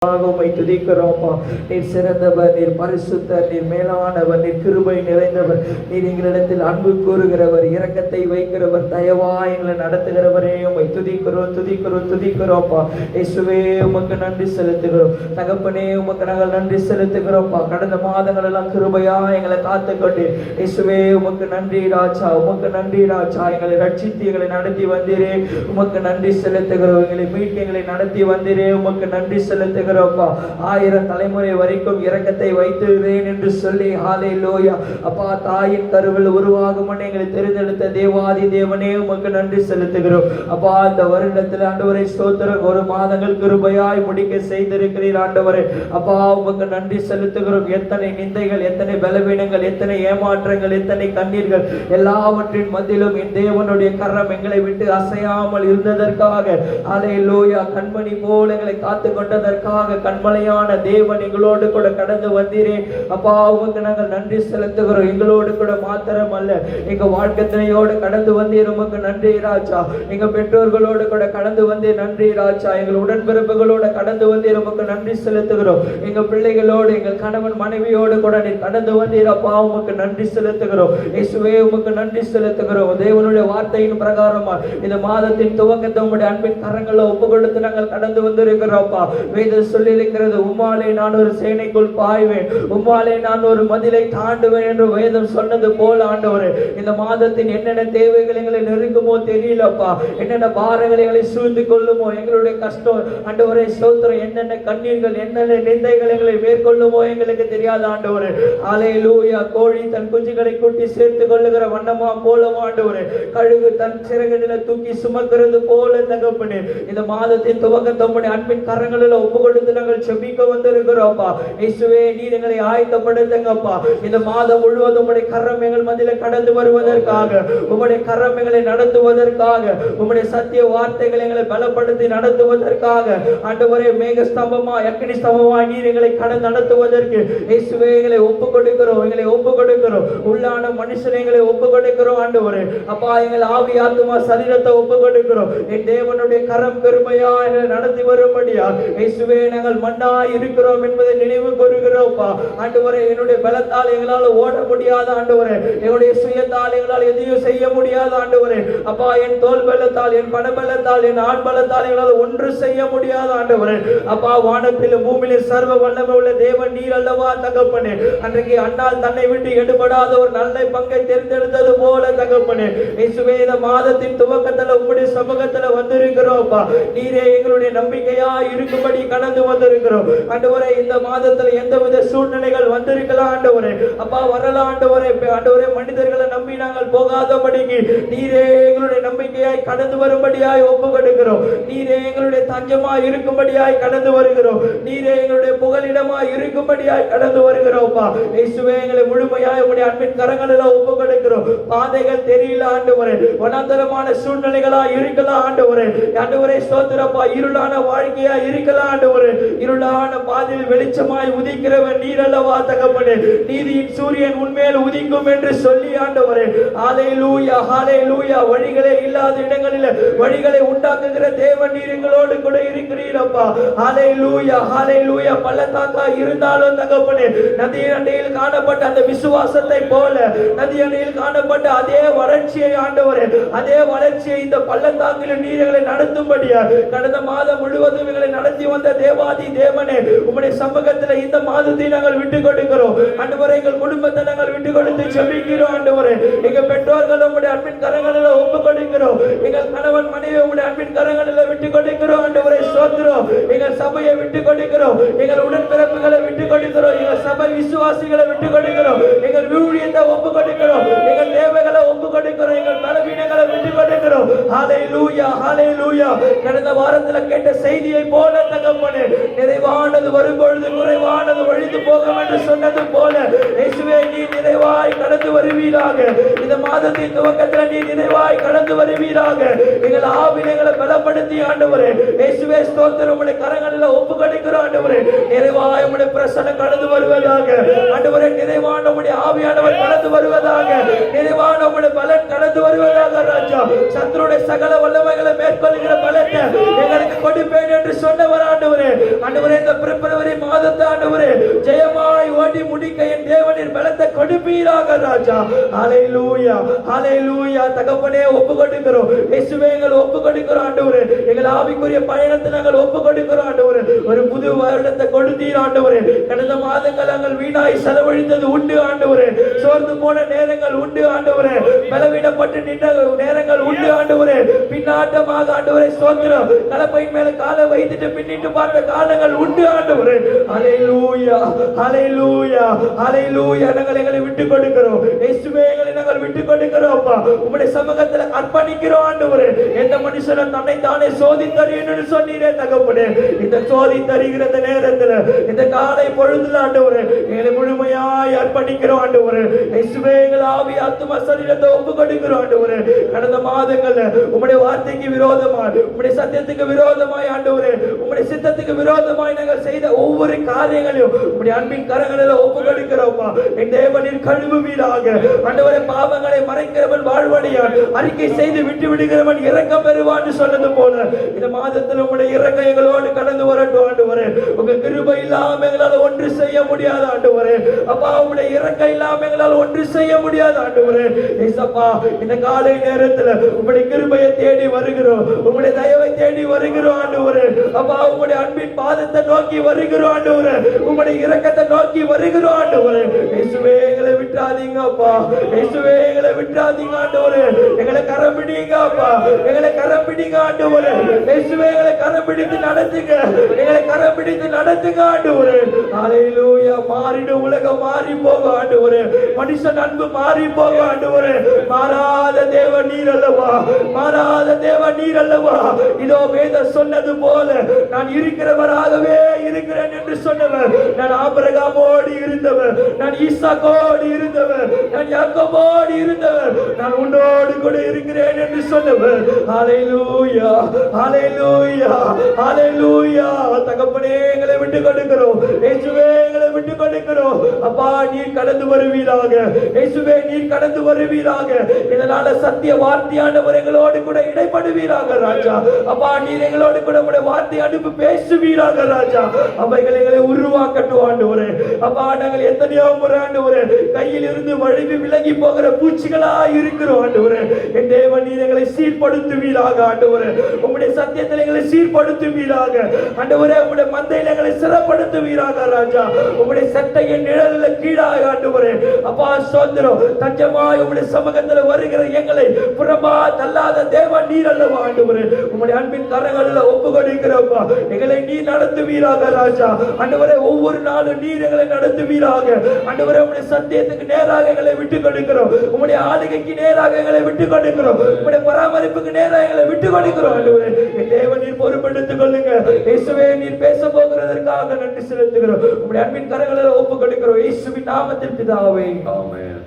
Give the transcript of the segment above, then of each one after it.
உம்மை துதிக்கிறோம்ப்பா. நீர் சிறந்தவர், நீர் பரிசுத்தர், நீர் மேலானவர், நீர் கிருபை நிறைந்தவர், நீர் எங்களிடத்தில் அன்பு கூறுகிறவர், இரக்கத்தை வைக்கிறவர், தயவா எங்களை நடத்துகிறவரே உம்மை துதிக்கிறோம்ப்பா. இயேசுவே உமக்கு நன்றி செலுத்துகிறோம். தகப்பனே உமக்கு நாங்கள் நன்றி செலுத்துகிறோம்ப்பா. கடந்த மாதங்கள் எல்லாம் கிருபையா எங்களை காத்துக்கொண்டு இயேசுவே உமக்கு நன்றி ராஜா, உமக்கு நன்றி ராஜா. எங்களை ரட்சித்து எங்களை நடத்தி வந்தீரே உமக்கு நன்றி செலுத்துகிறோம். எங்களை மீட்டு எங்களை நடத்தி வந்தீரே உமக்கு நன்றி செலுத்துகிறோம். 1000 தலைமுறை வரைக்கும் இரக்கத்தை வைத்திருந்தேன் என்று சொல்லி ஹalleluya. அப்பா, தாயின் கருவில் உருவாகும் முன்னே எங்களை தெரிந்தெடுத்த தேவாதி தேவனே உமக்கு நன்றி செலுத்துகிறோம். அப்பா, இந்த வருடத்தில் ஆண்டவரே ஸ்தோத்திரம், ஒரு மாதங்கள் கிருபையாய் முடிக்க செய்திருக்கிறீர் ஆண்டவரே. அப்பா, உமக்கு நன்றி செலுத்துகிறோம். எத்தனை நிந்தைகள், எத்தனை பலவீனங்கள், எத்தனை ஏமாற்றங்கள், எத்தனை கண்ணீர்கள், எல்லாவற்றின் மத்தியிலும் என் தேவனுடைய கரம் எங்களை விட்டு அசையாமல் இருந்ததற்காக ஹalleluya. கண்மணி போல எங்களை காத்து கொண்டதற்காக கண்மலையான தேவன் எங்களோடு கூட கடந்து வந்தீரே அப்பா, உமக்கு நாங்கள் நன்றி செலுத்துகிறோம். எங்களோடு கூட மாத்திரம் அல்ல, எங்க வாழ்க்கையோடு கடந்து வந்தீர் உமக்கு நன்றி ராஜா. எங்க பெற்றோர்களோடு கூட கடந்து வந்தீர் நன்றி ராஜா. எங்கள் உடன்பிறப்புகளோடு கடந்து வந்தீர் உமக்கு நன்றி செலுத்துகிறோம். எங்க பிள்ளைகளோடு, எங்கள் கணவன் மனைவியோடு கூட நீர் கடந்து வந்தீர் அப்பா, உமக்கு நன்றி செலுத்துகிறோம். இயேசுவே உமக்கு நன்றி செலுத்துகிறோம். தேவனுடைய வார்த்தையின் பிரகாரமா இந்த மாதத்தின் துவக்கத்தை உம்முடைய அன்பின் கரங்களை ஒப்பு கொடுத்து நாங்கள் கடந்து வந்திருக்கிறோம் அப்பா. வேதம் சொல்லி இருக்கிறது, உம்மாலே நான் ஒரு சேனைக்குள் பாய்வேன், உம்மாலே நான் ஒரு மதிலை தாண்டுவேன் என்று வேதம் சொன்னது போல ஆண்டவரே, இந்த மாதத்தின் என்னென்ன தேவைகள் எங்களை நெருங்குமோ தெரியலப்பா, என்னென்ன பாரங்களை எங்களை சூழ்ந்து கொள்ளுமோ, எங்களுடைய கஷ்டம் ஆண்டவரே ஸ்தோத்திரம், என்னென்ன கண்ணீர்கள், என்னென்ன நிந்தைகள் எங்களை மேற்கொள்ளுமோ எங்களுக்கு தெரியாத ஆண்டவரே. ஹalleluya. கோழி தன் குஞ்சுகளை கூட்டி சேர்த்து கொள்ளுகிற வண்ணமா போல ஆண்டவரே, கழுகு தன் சிறகுகளை தூக்கி சுமக்கிறது போல தகப்பனே, இந்த மாதத்தின் துவக்கத்தை உம்முடைய அன்பின் கரங்களில் ஒப்பு கொடுத்து நாங்கள் செபிக்க வந்திருக்கிறோம்ப்பா. இயேசுவே, நீர் எங்களை ஆயத்தப்படுத்துங்கப்பா. இந்த மாதம் முழுவதும் உம்முடைய கரம் எங்கள் மத்தியில கடந்து வருவதற்காக, உம்முடைய கரம் எங்களை நடத்துவதற்காக, உம்முடைய சத்திய வார்த்தைகளை எங்களை பலப்படுத்தி நடத்துவதற்காக ஆண்டவரே, மேக ஸ்தம்பமா அக்கினி ஸ்தம்பமா நீர் எங்களை கடந்து நடத்துவதற்கு இயேசுவே எங்களை ஒப்பு கொடுக்கிறோம். எங்களை ஒப்பு கொடுக்கிறோம். உள்ளான மனுஷனை எங்களை ஒப்பு கொடுக்கிறோம் ஆண்டவரே. அப்பா, எங்கள் ஆவி ஆத்துமா சரீரத்தை ஒப்பு கொடுக்கிறோம். என் தேவனுடைய கரம் பெருமையா எங்களை நடத்தி வரும்படியா இயேசுவே நாங்கள் மண்ணாய் இருக்கிறோம் என்பதை நினைவு கூறுகிறோம்ப்பா. ஆண்டவரே, என்னுடைய பலத்தால் எங்களால் ஓட முடியாத ஆண்டவரே, என்னுடைய சுயத்தால் எங்களால் எதையும் செய்ய முடியாத ஆண்டவரே. அப்பா, என் தோல் பலத்தால், என் பண பலத்தால், என் ஆண் பலத்தால் எங்களால் ஒன்று செய்ய முடியாத ஆண்டவரே. அப்பா, வானத்திலும் பூமியிலும் சர்வ வல்லமை உள்ள தேவன் நீர் அல்லவா தகப்பனே. அன்றைக்கு அண்ணால் தன்னை விட்டு எடுபடாத ஒரு நல்ல பங்கை தேர்ந்தெடுத்தது போல தகப்பனே, இயேசுவே இந்த மாதத்தின் துவக்கத்தில் உம்முடைய சமூகத்தில் வந்திருக்கிறோம்ப்பா. நீரே எங்களுடைய நம்பிக்கையா இருக்கும்படி கடந்து வந்திருக்கிறோம் ஆண்டவரே. இந்த மாதத்தில் எந்தவித சூழ்நிலைகள் வந்திருக்கலாம் ஆண்டவரே, அப்பா வரலாம் ஆண்டவரே. ஆண்டவரே, மனிதர்களை நம்பி நாங்கள் போகாதபடிக்கு நீரே எங்களுடைய நம்பிக்கையாய் கடந்து வரும்படியாய் ஒப்பு கொடுக்கிறோம். நீரே எங்களுடைய தஞ்சமாய் இருக்கும்படியாய் கடந்து வருகிறோம். நீரே எங்களுடைய புகலிடமாய் இருக்கும்படியாய் கடந்து வருகிறோம்ப்பா. இயேசுவே, எங்களை முழுமையாய் உம்முடைய அன்பின் கரங்களில் ஒப்பு கொடுக்கிறோம். பாதைகள் தெரியல ஆண்டவரே, வனாந்தரமான சூழ்நிலைகளா இருக்கலாம் ஆண்டவரே. ஆண்டவரே ஸ்தோத்திரப்பா, இருளான வாழ்க்கையா இருக்கலாம் ஆண்டவரே. இருளான பாதையில் வெளிச்சமாய் உதிக்கிறவன் நீர் அல்லவா தகப்பனே. நீதியின் சூரியன் உன்மேல் உதிக்கும் என்று சொல்லி ஆண்டவரே. ஹalleluya, ஹalleluya. வழிகளே இல்லாத இடங்களில் வழிகளை உண்டாக்குகிற தேவன் நீர் எங்களோடு கூட இருக்கிறீரப்பா. ஹalleluya, ஹalleluya. பள்ளத்தாக்கா இருந்தாலும் தகப்பனே, நதி அண்டையில் காணப்பட்ட அந்த விசுவாசத்தை போல நதி அண்டையில் காணப்பட்ட அதே வளர்ச்சியை ஆண்டவரே, அதே வளர்ச்சியை இந்த பள்ளத்தாக்கில் நீர் எங்களை நடத்தும்படியா கடந்த மாதம் முழுவதும் எங்களை நடத்தி வந்த தேவாதி தேவனே, உம்முடைய சமூகத்தில் இந்த மாதத்தை நாங்கள் விட்டுக் கொடுக்கிறோம் ஆண்டவரே. எங்கள் குடும்பத்தை நாங்கள் விட்டுக் கொடுத்து செபிக்கிறோம் ஆண்டவரே. எங்கள் பெற்றோர்கள் உம்முடைய அன்பின் கரங்களில் ஒப்பு கொடுக்கிறோம். எங்கள் கணவன் மனைவி உம்முடைய அன்பின் கரங்களில் விட்டுக் கொடுக்கிறோம் ஆண்டவரே. ஸ்தோத்திரம். எங்கள் சபையை விட்டுக் கொடுக்கிறோம். எங்கள் உடன்பிறப்புகளை விட்டுக் கொடுக்கிறோம். எங்கள் சபை விசுவாசிகளை விட்டுக் கொடுக்கிறோம். எங்கள் ஊழியத்தை ஒப்பு கொடுக்கிறோம். எங்கள் தேவைகளை ஒப்பு கொடுக்கிறோம். எங்கள் பலவீனங்களை விட்டுக் கொடுக்கிறோம். ஹalleluya, ஹalleluya. கடந்த வாரத்தில் கேட்ட செய்தியை போல தகப்பனே, நிறைவானது வரும்பொழுது குறைவானது ஒழிந்து போகும் என்று சொன்னது போல இயேசுவே, நீ நிறைவாய் கடந்து வருவீராக. இந்த மாதத்தின் துவக்கத்தில் நீ நிறைவாய் கடந்து வருவீராக. எங்கள் ஆவிகளை பலப்படுத்தி ஆண்டவரே இயேசுவே ஸ்தோத்திரம், உம்முடைய கரங்களில் ஒப்பு கொடுக்கிறோம் ஆண்டவரே. நிறைவாய் உம்முடைய பிரசன்னம் கடந்து வருவதாக ஆண்டவரே. நிறைவான உம்முடைய ஆவியானவர் கடந்து வருவதாக. நிறைவான உம்முடைய பலன் கடந்து வருவதாக ராஜா. சத்துருடைய சகல வல்லமைகளை மேற்கொள்கிற பலத்தை எங்களுக்கு கொடுப்பேன் என்று சொன்னவர் ஆண்டவரே. ஆண்டவரே, இந்த பிப்ரவரி மாதத்தை ஆண்டவரே ஜெயமாய் ஓடி முடிக்க என் தேவனின் பலத்தை கொடுப்பீராக ராஜா. ஹல்லேலூயா ஹல்லேலூயா. தகப்பனே ஒப்பு கொடுக்கிறோம் இயேசுவே, எங்களை ஒப்பு கொடுக்கிறோம் ஆண்டவரே. எங்கள் ஆவிக்குரிய பயணத்தை நாங்கள் ஒப்பு கொடுக்கிறோம் ஆண்டவரே. ஒரு புது வருடத்தை கொடுத்தீர் ஆண்டவரே. கடந்த மாதங்கள் நாங்கள் வீணாய் செலவழித்தது உண்டு ஆண்டவரே. சோர்ந்து போன நேரங்கள் உண்டு ஆண்டவரே. பலவீனப்பட்டு நின்ற நேரங்கள் உண்டு ஆண்டவரே. பின்னாட்டமாக ஆண்டவரே ஸ்தோத்திரம். கலப்பையின் மேல காலை வைத்துட்டு பின்னிட்டு பார்த்த காலங்கள் உண்டு ஆண்டவரே. ஹல்லேலூயா ஹல்லேலூயா ஹல்லேலூயா. நாங்கள் எங்களை விட்டு கொடுக்கிறோம் இயேசுவே, எங்களை நாங்கள் விட்டு கொடுக்கிறோம் அப்பா. உம்முடைய சமூகத்துல அர்ப்பணிக்கிறோம் ஆண்டவரே. எந்த மனுஷனும் தன்னை தானே சோதித்தறியணும்னு சொன்னீரே தகப்பனே. இந்த சோதித்தறிகிற நேரத்துல இந்த காலை பொழுதுல ஆண்டவரே எங்களை முழுமையாய் அர்ப்பணிக்கிறோம் ஆண்டவரே. இயேசுவே, எங்கள் ஆவி ஆத்தும சரீரத்தை ஒப்பு கொடுக்கிறோம் ஆண்டவரே. கடந்த மாதங்கள்ல உம்முடைய வார்த்தைக்கு விரோதமாய், உம்முடைய சத்தியத்துக்கு விரோதமாய் ஆண்டவரே, உம்முடைய சித்தத்துக்கு விரோதமாய் நாங்கள் செய்த ஒவ்வொரு காரியங்களையும் உம்முடைய அன்பின் கரங்களில் ஒப்பு கொடுக்கிறோம்ப்பா. என் தேவனின் கழுவுவீராக ஆண்டவரே. பாவங்களை மறைக்கிறவன் வாழ்வடையான், அறிக்கை செய்து விட்டு விடுகிறவன் இரக்கம் பெறுவான்னு சொன்னது போல இந்த மாதத்தில் உம்முடைய இரக்கம் எங்களோடு கடந்து வரட்டும் ஆண்டவரே. உங்க கிருபை இல்லாம எங்களால் ஒன்று செய்ய முடியாது ஆண்டவரே. அப்பா, உம்முடைய இரக்கம் இல்லாம எங்களால் ஒன்று செய்ய முடியாது ஆண்டவரே. ஏசப்பா, இந்த காலை நேரத்தில் உம்முடைய கிருபையை தேடி வருகிறோம், உம்முடைய தயவை தேடி வருகிறோம் ஆண்டவரே. அப்பா, உம்முடைய அன்பின் பாதத்தை நோக்கி வருகிறோம் ஆண்டவரே. உம்முடைய இரக்கத்தை நோக்கி வருகிறோம் ஆண்டவரே. இயேசுவே, எங்களை விட்டாதீங்க அப்பா. இயேசுவே, எங்களை விட்டாதீங்க ஆண்டவரே. எங்களை கரம் பிடிங்க அப்பா. எங்களை கரம் பிடிங்க ஆண்டவரே. இயேசுவே, எங்களை கரம் பிடித்து நடத்துங்க. எங்களை கரம் பிடித்து நடத்துங்க ஆண்டவரே. ஹல்லேலூயா. மாறிடும் உலகம் மாறி போகும் ஆண்டவரே. மனுஷன் அன்பு மாறி போகும் ஆண்டவரே. மாறாத தேவ நீர் அல்லவா, மாறாத தேவ நீர் அல்லவா. இதோ வேதம் சொன்னது போல நான் இருக்கிறவராகவே இருக்கிறேன் என்று சொன்னவர். நான் ஆபிரகாமோடு இருந்தவர், நான் ஈசாக்கோடு இருந்தவர், நான் யாக்கோபோடு இருந்தவர், நான் உன்னோடு கூட இருக்கிறேன் என்று சொன்னவர். ஹல்லேலூயா ஹல்லேலூயா ஹல்லேலூயா. தகப்பனே, எங்களை விட்டு கொடுக்கிறோம் இயேசுவே, எங்களை விட்டு கொடுக்கிறோம் அப்பா. நீர் கடந்து வருவீராக இயேசுவே, நீர் கடந்து வருவீராக. இதனால சத்திய வார்த்தையானவர் எங்களோடு கூட இடைப்படுவீராக ராஜா. அப்பா, நீர் எங்களோடு கூட உம்முடைய வார்த்தை அனுப்பி பேசுவீராக ராஜா. அவைகள் எங்களை உருவாக்கட்டும் ஆண்டவரே. அப்பா, நாங்கள் எத்தனையோ முறை ஆண்டவரே கையில் இருந்து வழுவி விலகி போகிற பூச்சிகளா இருக்கிறோம் ஆண்டவரே. என் தேவன், நீர் எங்களை சீர்படுத்துவீராக ஆண்டவரே. உம்முடைய சத்தியத்தில் எங்களை சீர்படுத்துவீராக ஆண்டவரே. உம்முடைய மந்தையில் எங்களை சிறப்படுத்துவீராக ராஜா. உம்முடைய சட்டையின் நிழலில் கீழாக ஆண்டவரே. அப்பா, சோதரம் தஞ்சமாய் உம்முடைய சமூகத்தில் வருகிற எங்களை புறம்பா தள்ளாத தேவன் நீர் அல்லவா ஆண்டவரே. உம்முடைய அன்பின் கரங்களில் ஒப்பு கொடுக்கிறப்பா. எங்களை நீர் நடத்துவீராக ராஜா ஆண்டவரே. ஒவ்வொரு நாளும் நீர் எங்களை நடத்துவீராக ஆண்டவரே. உம்முடைய சத்தியத்துக்கு நேராக எங்களை விட்டு கொடுக்கிறோம். உம்முடைய ஆளுகைக்கு நேராக எங்களை விட்டு கொடுக்கிறோம். உம்முடைய பராமரிப்புக்கு நேராக எங்களை விட்டு கொடுக்கிறோம் ஆண்டவரே. என் தேவன், நீர் பொறுப்பெடுத்துக் கொள்ளுங்க இயேசுவே. நீர் பேச போகிறதற்காக நன்றி செலுத்துகிறோம். உம்முடைய அன்பின் கரங்களில் ஒப்பு கொடுக்கிறோம் இயேசுவின் நாமத்தில் பிதாவே, ஆமென்.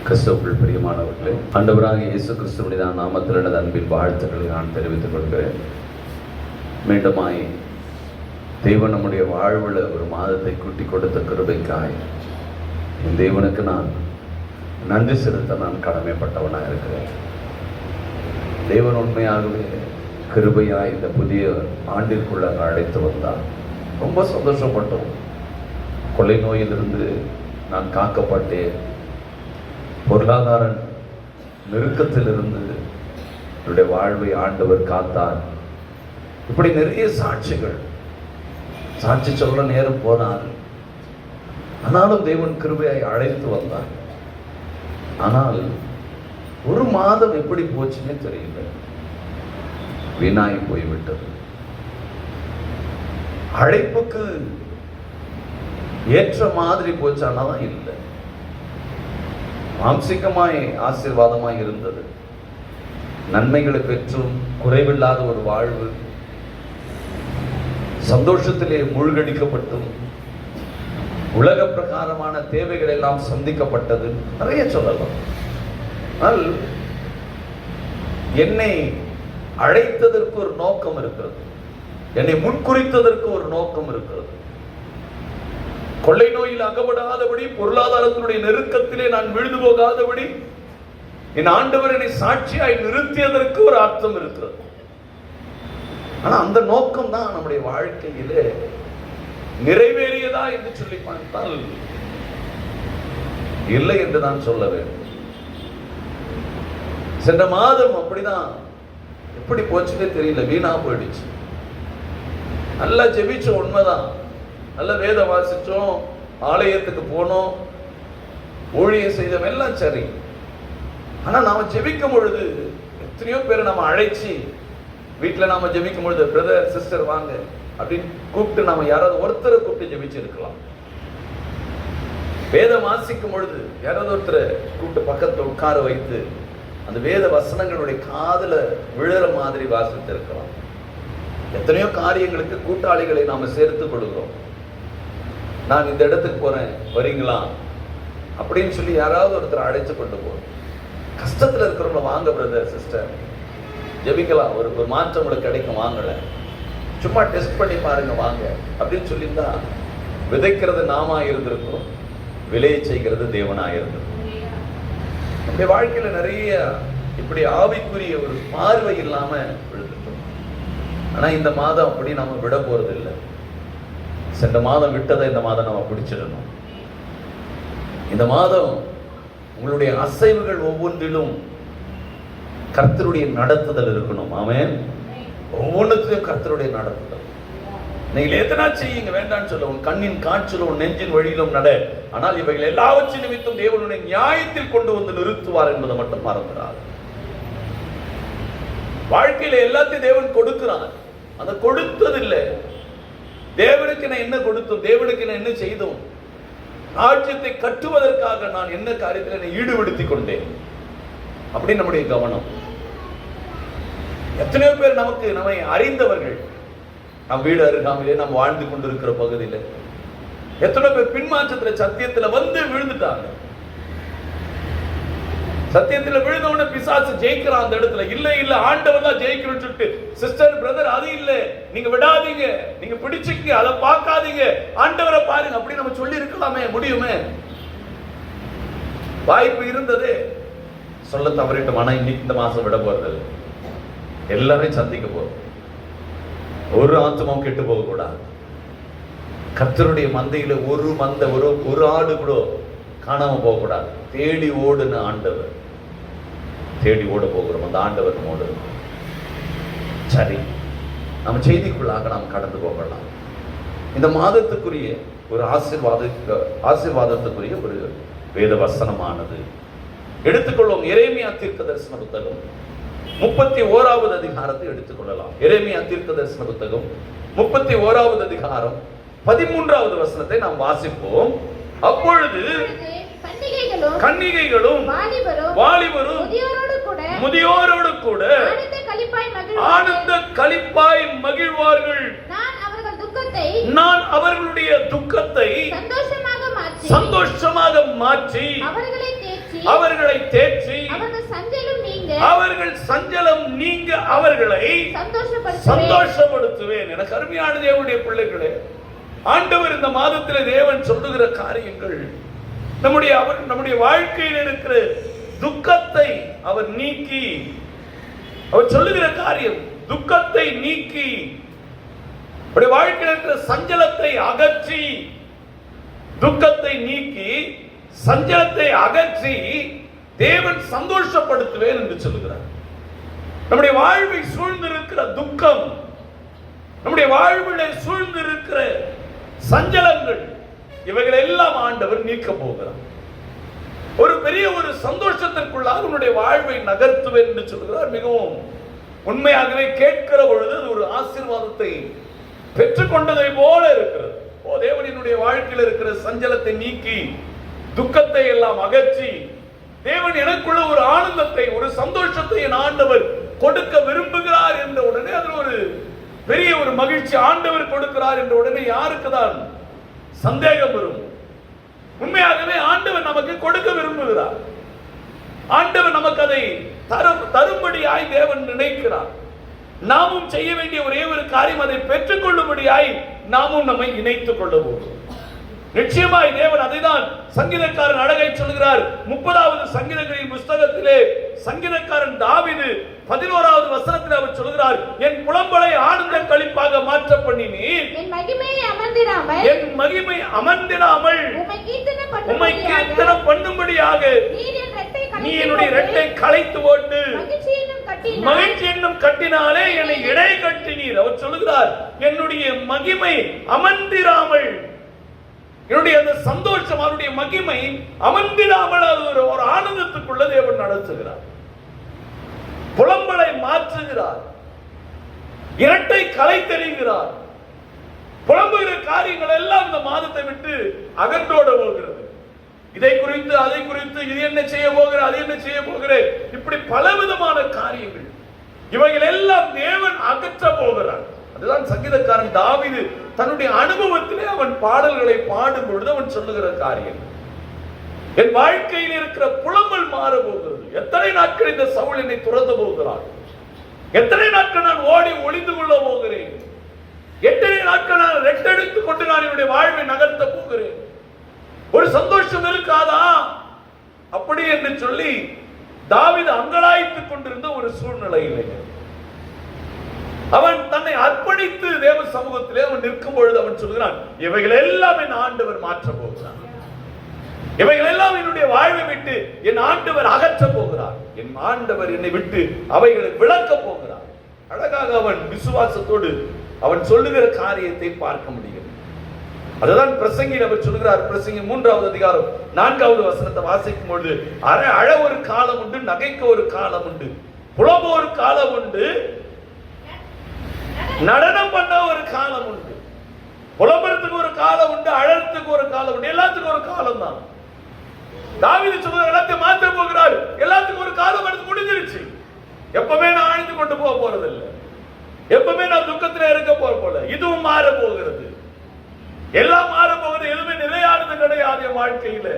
கிறிஸ்துவுக்குள் பிரியமானவர்களே, ஆண்டவராகிய இயேசு கிறிஸ்துவின் நாமத்தில் எனது அன்பின் வாழ்த்துக்களை நான் தெரிவித்துக் கொள்கிறேன். மீண்டுமாய் தேவன் நம்முடைய வாழ்வில் ஒரு மாதத்தை கூட்டி கொடுத்த கிருபைக்காய் என் தேவனுக்கு நான் நன்றி செலுத்த நான் கடமைப்பட்டவனாக இருக்கிறேன். தேவன் உண்மையாகவே கிருபையாய் இந்த புதிய ஆண்டிற்குள்ள அழைத்து வந்தார். ரொம்ப சந்தோஷப்பட்டோம். கொள்ளை நோயிலிருந்து நான் காக்கப்பட்டேன். பொருளாதார நெருக்கத்திலிருந்து என்னுடைய வாழ்வை ஆண்டவர் காத்தார். இப்படி நிறைய சாட்சிகள், சாட்சி சொல்ல நேரம் போனார். ஆனாலும் தேவன் கிருபையை அழைத்து வந்தார். ஆனால் ஒரு மாதம் எப்படி போச்சுன்னே தெரியல, வீணாய் போய்விட்டது. அழைப்புக்கு ஏற்ற மாதிரி போச்சானாதான் இல்லை. மாம்சிகமாய் ஆசீர்வாதமாய் இருந்தது. நன்மைகளை பெற்றும் குறைவில்லாத ஒரு வாழ்வு, சந்தோஷத்திலே மூழ்கடிக்கப்பட்டும் உலக பிரகாரமான தேவைகள் எல்லாம் சந்திக்கப்பட்டது. நிறைய சொல்லலாம். ஆனால் என்னை அழைத்ததற்கு ஒரு நோக்கம் இருக்கிறது. என்னை முன்குறித்ததற்கு ஒரு நோக்கம் இருக்கிறது. கொள்ளை நோயில் அகப்படாதபடி, பொருளாதாரத்தினுடைய நெருக்கத்திலே நான் விழுந்து போகாதபடி என் ஆண்டவர் என்னை சாட்சியாய் நிறுத்தியதற்கு ஒரு அர்த்தம் இருக்கிறது. ஆனா அந்த நோக்கம் தான் நம்முடைய வாழ்க்கையிலே நிறைவேறியதா என்று சொல்லி பார்த்தால் இல்லை என்று நான் சொல்ல வேண்டும். சென்ற மாதம் அப்படிதான், எப்படி போச்சுன்னே தெரியல, வீணா போயிடுச்சு. நல்லா ஜெபிச்சோம், உண்மைதான், நல்ல வேதம் வாசிச்சோம், ஆலயத்துக்கு போனோம், ஊழியம் செய்தோம், எல்லாம் சரி. ஆனா நாம ஜெபிக்கும் பொழுது எத்தனையோ பேரை நம்ம அழைச்சி வீட்டில் நாம ஜெபிக்கும் பொழுது பிரதர் சிஸ்டர் வாங்க அப்படின்னு கூப்பிட்டு நாம யாராவது ஒருத்தரை கூப்பிட்டு ஜெபிச்சிருக்கலாம். வேதம் வாசிக்கும் பொழுது யாராவது ஒருத்தரை கூப்பிட்டு பக்கத்துல உட்கார வைத்து அந்த வேத வசனங்களுடைய காதுல விழுற மாதிரி வாசித்து இருக்கலாம். எத்தனையோ காரியங்களுக்கு கூட்டாளிகளை நாம சேர்த்து கொடுக்கிறோம். நான் இந்த இடத்துக்கு போறேன், வரீங்களா அப்படின்னு சொல்லி யாராவது ஒருத்தர் அழைச்சு கொண்டு போறோம். கஷ்டத்துல இருக்கிறவங்க வாங்க பிரதர் சிஸ்டர் ஜெபிக்கலாம், ஒரு மாற்றம் உங்களுக்கு கிடைக்கும், வாங்கல சும்மா டெஸ்ட் பண்ணி பாருங்க வாங்க அப்படின்னு சொல்லியிருந்தா விதைக்கிறது நாமா இருந்திருக்கிறோம், விளைய செய்கிறது தேவனா இருந்திருக்கும். நம்முடைய வாழ்க்கையில நிறைய இப்படி ஆவிக்குரிய ஒரு பார்வை இல்லாம விழுந்துட்டோம். ஆனா இந்த மாதம் அப்படி நம்ம விட போறது இல்லை. சென்ற மாதம் விட்டதை இந்த மாதம் நம்ம பிடிச்சிடணும். இந்த மாதம் உங்களுடைய அசைவுகள் ஒவ்வொன்றிலும் கர்த்தருடைய நடத்துதல் இருக்கணும். ஆமென். ஒவ்வொன்றுத்திலும் கர்த்தருடைய நடத்துதல். நீங்கள் எத்தனை செய்யுங்க, வேண்டான்னு சொல்ல, உன் கண்ணின் காற்றிலும் உன் நெஞ்சின் வழியிலும் நட, ஆனால் இவைகள் எல்லாவற்றின் நிமித்தம் தேவனுடைய நியாயத்தில் கொண்டு வந்து நிறுத்துவார் என்பதை மட்டும் மறந்துடாது. வாழ்க்கையில எல்லாத்தையும் தேவன் கொடுக்கிறார். அந்த கொடுத்ததில்லை, தேவனுக்கு நான் என்ன கொடுத்தோம், தேவனுக்கு நான் என்ன செய்தோம், ராஜ்யத்தை கட்டுவதற்காக நான் என்ன காரியத்தில் ஈடுபடுத்திக் கொண்டேன் அப்படின்னு நம்முடைய கவனம். எத்தனையோ பேர் நமக்கு நம்மை அறிந்தவர்கள், நம் வீடு அருகாமையிலே நாம் வாழ்ந்து கொண்டிருக்கிற பகுதியில் எத்தனை பேர் பின்மாற்றத்துல சத்தியத்துல வந்து விழுந்துட்டாங்க. சத்தியத்துல விழுந்தவன பிசாசு ஜெயிக்கிறான் அந்த இடத்துல. இல்ல இல்ல ஆண்டவர் தான் ஜெயிக்கணும்னு சொல்லிட்டு சிஸ்டர் பிரதர் அது இல்ல, நீங்க விடாதீங்க, நீங்க பிடிச்சுக்க, அதை பார்க்காதீங்க, ஆண்டவரை பாருங்க அப்படி நம்ம சொல்லி இருக்கலாமே, முடியுமே? வாய்ப்பு இருந்தது, சொல்ல தவறிட்டோம். ஆனா இன்னைக்கு இந்த மாசம் விட போறது, எல்லாரையும் சந்திக்க போறோம். ஒரு ஆத்மாவும் கெட்டு போக கூடாது. கர்த்தருடைய மந்தையில ஒரு ஆடு கூட காணாம போக கூடாது. தேடி ஓடுன ஆண்டவர், தேடி ஓட போகிறோம். அந்த ஆண்டவர் ஓடு. சரி, நம்ம செய்திக்குள்ளாக நாம் கடந்து போகலாம். இந்த மாதத்துக்குரிய ஒரு ஆசீர்வாதத்துக்குரிய ஒரு வேத வசனமானது எடுத்துக்கொள்வோம். எரேமியா தீர்க்கதரிசன புத்தகம் 31வது அதிகாரத்தை எடுத்துக்கொள்ளலாம். எரேமியா தீர்க்கதரிசன புத்தகம் 31வது அதிகாரம் 13வது வசனத்தை நாம் வாசிப்போம். அப்பொழுது கன்னிகைகளும் வாலிபரும் முதியோரோடு கூட ஆனந்த களிப்பாய் மகிழ்வார்கள். நான் அவர்களுடைய துக்கத்தை சந்தோஷமாக மாற்றி அவர்களை தேற்றி அவர்கள் சஞ்சலம் நீங்க அவர்களை சந்தோஷப்படுத்துவேன். எனக்கு அருமையான தேவனுடைய பிள்ளைகளே, ஆண்டவர் இந்த மாதத்தில் தேவன் சொல்லுகிற காரியங்கள் நம்முடைய வாழ்க்கையில் இருக்கிற துக்கத்தை அவர் நீக்கி, அவர் சொல்லுகிற காரியம் துக்கத்தை நீக்கி, வாழ்க்கையில் இருக்கிற சஞ்சலத்தை அகற்றி, துக்கத்தை நீக்கி சஞ்சலத்தை அகற்றி தேவன் சந்தோஷப்படுத்துவேன் என்று சொல்லுகிறார். நம்முடைய வாழ்வை சூழ்ந்திருக்கிற துக்கம், நம்முடைய வாழ்விலே சூழ்ந்திருக்கிற சஞ்சலங்கள், இவைகள் எல்லாம் ஆண்டவர் நீக்க போகிறார். ஒரு பெரிய ஒரு சந்தோஷத்திற்குள்ளாக உன்னுடைய வாழ்வை நகர்த்துவேன் என்று சொல்கிறார். மிகவும் உண்மையாகவே கேட்கிற பொழுது ஒரு ஆசீர்வாதத்தை பெற்றுக்கொண்டதை போல இருக்கிறது. ஓ, தேவனுடைய வாழ்க்கையில் இருக்கிற சஞ்சலத்தை நீக்கி துக்கத்தை எல்லாம் அகற்றி தேவன் எனக்குள்ள ஒரு ஆனந்தத்தை, ஒரு சந்தோஷத்தை என் ஆண்டவர் கொடுக்க விரும்புகிறார் என்ற உடனே அதில் ஒரு பெரிய ஒரு மகிழ்ச்சி ஆண்டவர் கொடுக்கிறார் என்ற உடனே யாருக்கு தான் சந்தேகம் வரும்? உண்மையாகவே ஆண்டவர் நமக்கு கொடுக்க விரும்புகிறார். ஆண்டவர் நமக்கு அதை தரும்படியாய் தேவன் நினைக்கிறார். நாமும் செய்ய வேண்டிய ஒரே ஒரு காரியம் அதை பெற்றுக் கொள்ளும்படியாய் நாமும் நம்மை இணைத்துக் கொள்ள போகிறோம். நிச்சயமாய் தேவன் அதைதான் சங்கீதக்காரன் அழகை சொல்கிறார். 30வது சங்கீதங்களின் புஸ்தகத்திலே சங்கீதக்காரன் தாவீது 11வது வசனத்தில் அவர் சொல்கிறார், என் புலம்பலை ஆனந்த களிப்பாக மாற்ற பண்ணினீர், என் மகிமையை அமர்ந்திராமல் என் மகிமை அமர்ந்திடாமல் உம்மை கீர்த்தனம் பண்ணும்படியாக நீ என்னுடைய இரட்டை களைத்து போட்டு மகிழ்ச்சி என்னும் கட்டினாலே என்னை இடை கட்டினீர். அவர் சொல்லுகிறார், என்னுடைய மகிமை அமர்ந்திராமல், என்னுடைய அந்த சந்தோஷம், அவருடைய மகிமை அமர்ந்திடாமல் அது ஒரு ஆனந்தத்துக்குள்ள தேவன் நடத்துகிறார். புலம்பலை மாற்றுகிறார், இரட்டை களை தெரிகிறார். புலம்புகிற காரியங்கள் எல்லாம் இந்த மாதத்தை விட்டு அகன்றோட போகிறது. இதை குறித்து அதை குறித்து, இது என்ன செய்ய போகிற, அது என்ன செய்ய போகிறேன், இப்படி பலவிதமான காரியங்கள், இவைகள் எல்லாம் தேவன் அகற்ற போகிறார். அதுதான் சங்கீதக்காரன் தாவீது தன்னுடைய அனுபவத்திலே அவன் பாடல்களை பாடும் பொழுது அவன் சொல்லுகிற காரியம். என் வாழ்க்கையில் இருக்கிற புலம்பல் மாற போகிறது. எத்தனை நாட்கள் இந்த சவுல் என்னை துறந்து போகிறார், எத்தனை நாட்கள் நான் ஓடி ஒளிந்து கொள்ள போகிறேன், எத்தனை நாட்கள் நான் ரெட்டெடுத்துக் கொண்டு நான் என்னுடைய வாழ்வை நகர்த்த போகிறேன், ஒரு சந்தோஷம் இருக்காதா அப்படி என்று சொல்லி தாவீது அங்கலாய்த்துக் கொண்டிருந்த ஒரு சூழ்நிலையிலே அவன் தன்னை அர்ப்பணித்து தேவ சமூகத்திலே அவன் நிற்கும் பொழுது அவன் சொல்கிறான், இவைகள் எல்லாம் என் ஆண்டவர் மாற்ற போகிறார், இவைகள் எல்லாம் என்னுடைய வாழ்வை விட்டு என் ஆண்டவர் அகற்ற போகிறார், என் ஆண்டவர் என்னை விட்டு அவைகளை விளக்க போகிறார். அழகாக அவன் விசுவாசத்தோடு அவன் சொல்லுகிற காரியத்தை பார்க்க முடியும். அதுதான் பிரசங்கியில் அவர் சொல்கிறார். பிரசங்கி 3வது அதிகாரம் 4வது வசனத்தை வாசிக்கும் பொழுது, அழ ஒரு காலம் உண்டு, நகைக்க ஒரு காலம் உண்டு, புலம்ப ஒரு காலம் உண்டு, நடனம் பண்ண ஒரு காலம் உண்டு. புலம்புறதுக்கு ஒரு காலம் உண்டு, அழறதுக்கு ஒரு காலம் உண்டு, எல்லாத்துக்கும் ஒரு காலம் தான். தாவீது சொல்றார், எல்லாத்தையும் மாற்ற போகிறார், எல்லாத்துக்கும் ஒரு காலம் எடுத்து முடிஞ்சிருச்சு. எப்பவுமே நான் அழிந்து கொண்டு போக போறதில்லை, எப்பவுமே நான் துக்கத்தில் இருக்க போல, இதுவும் மாற போகிறது, எல்லாம் மாற போகிறது, எதுவுமே நிலையானது கிடையாது. என் வாழ்க்கையில,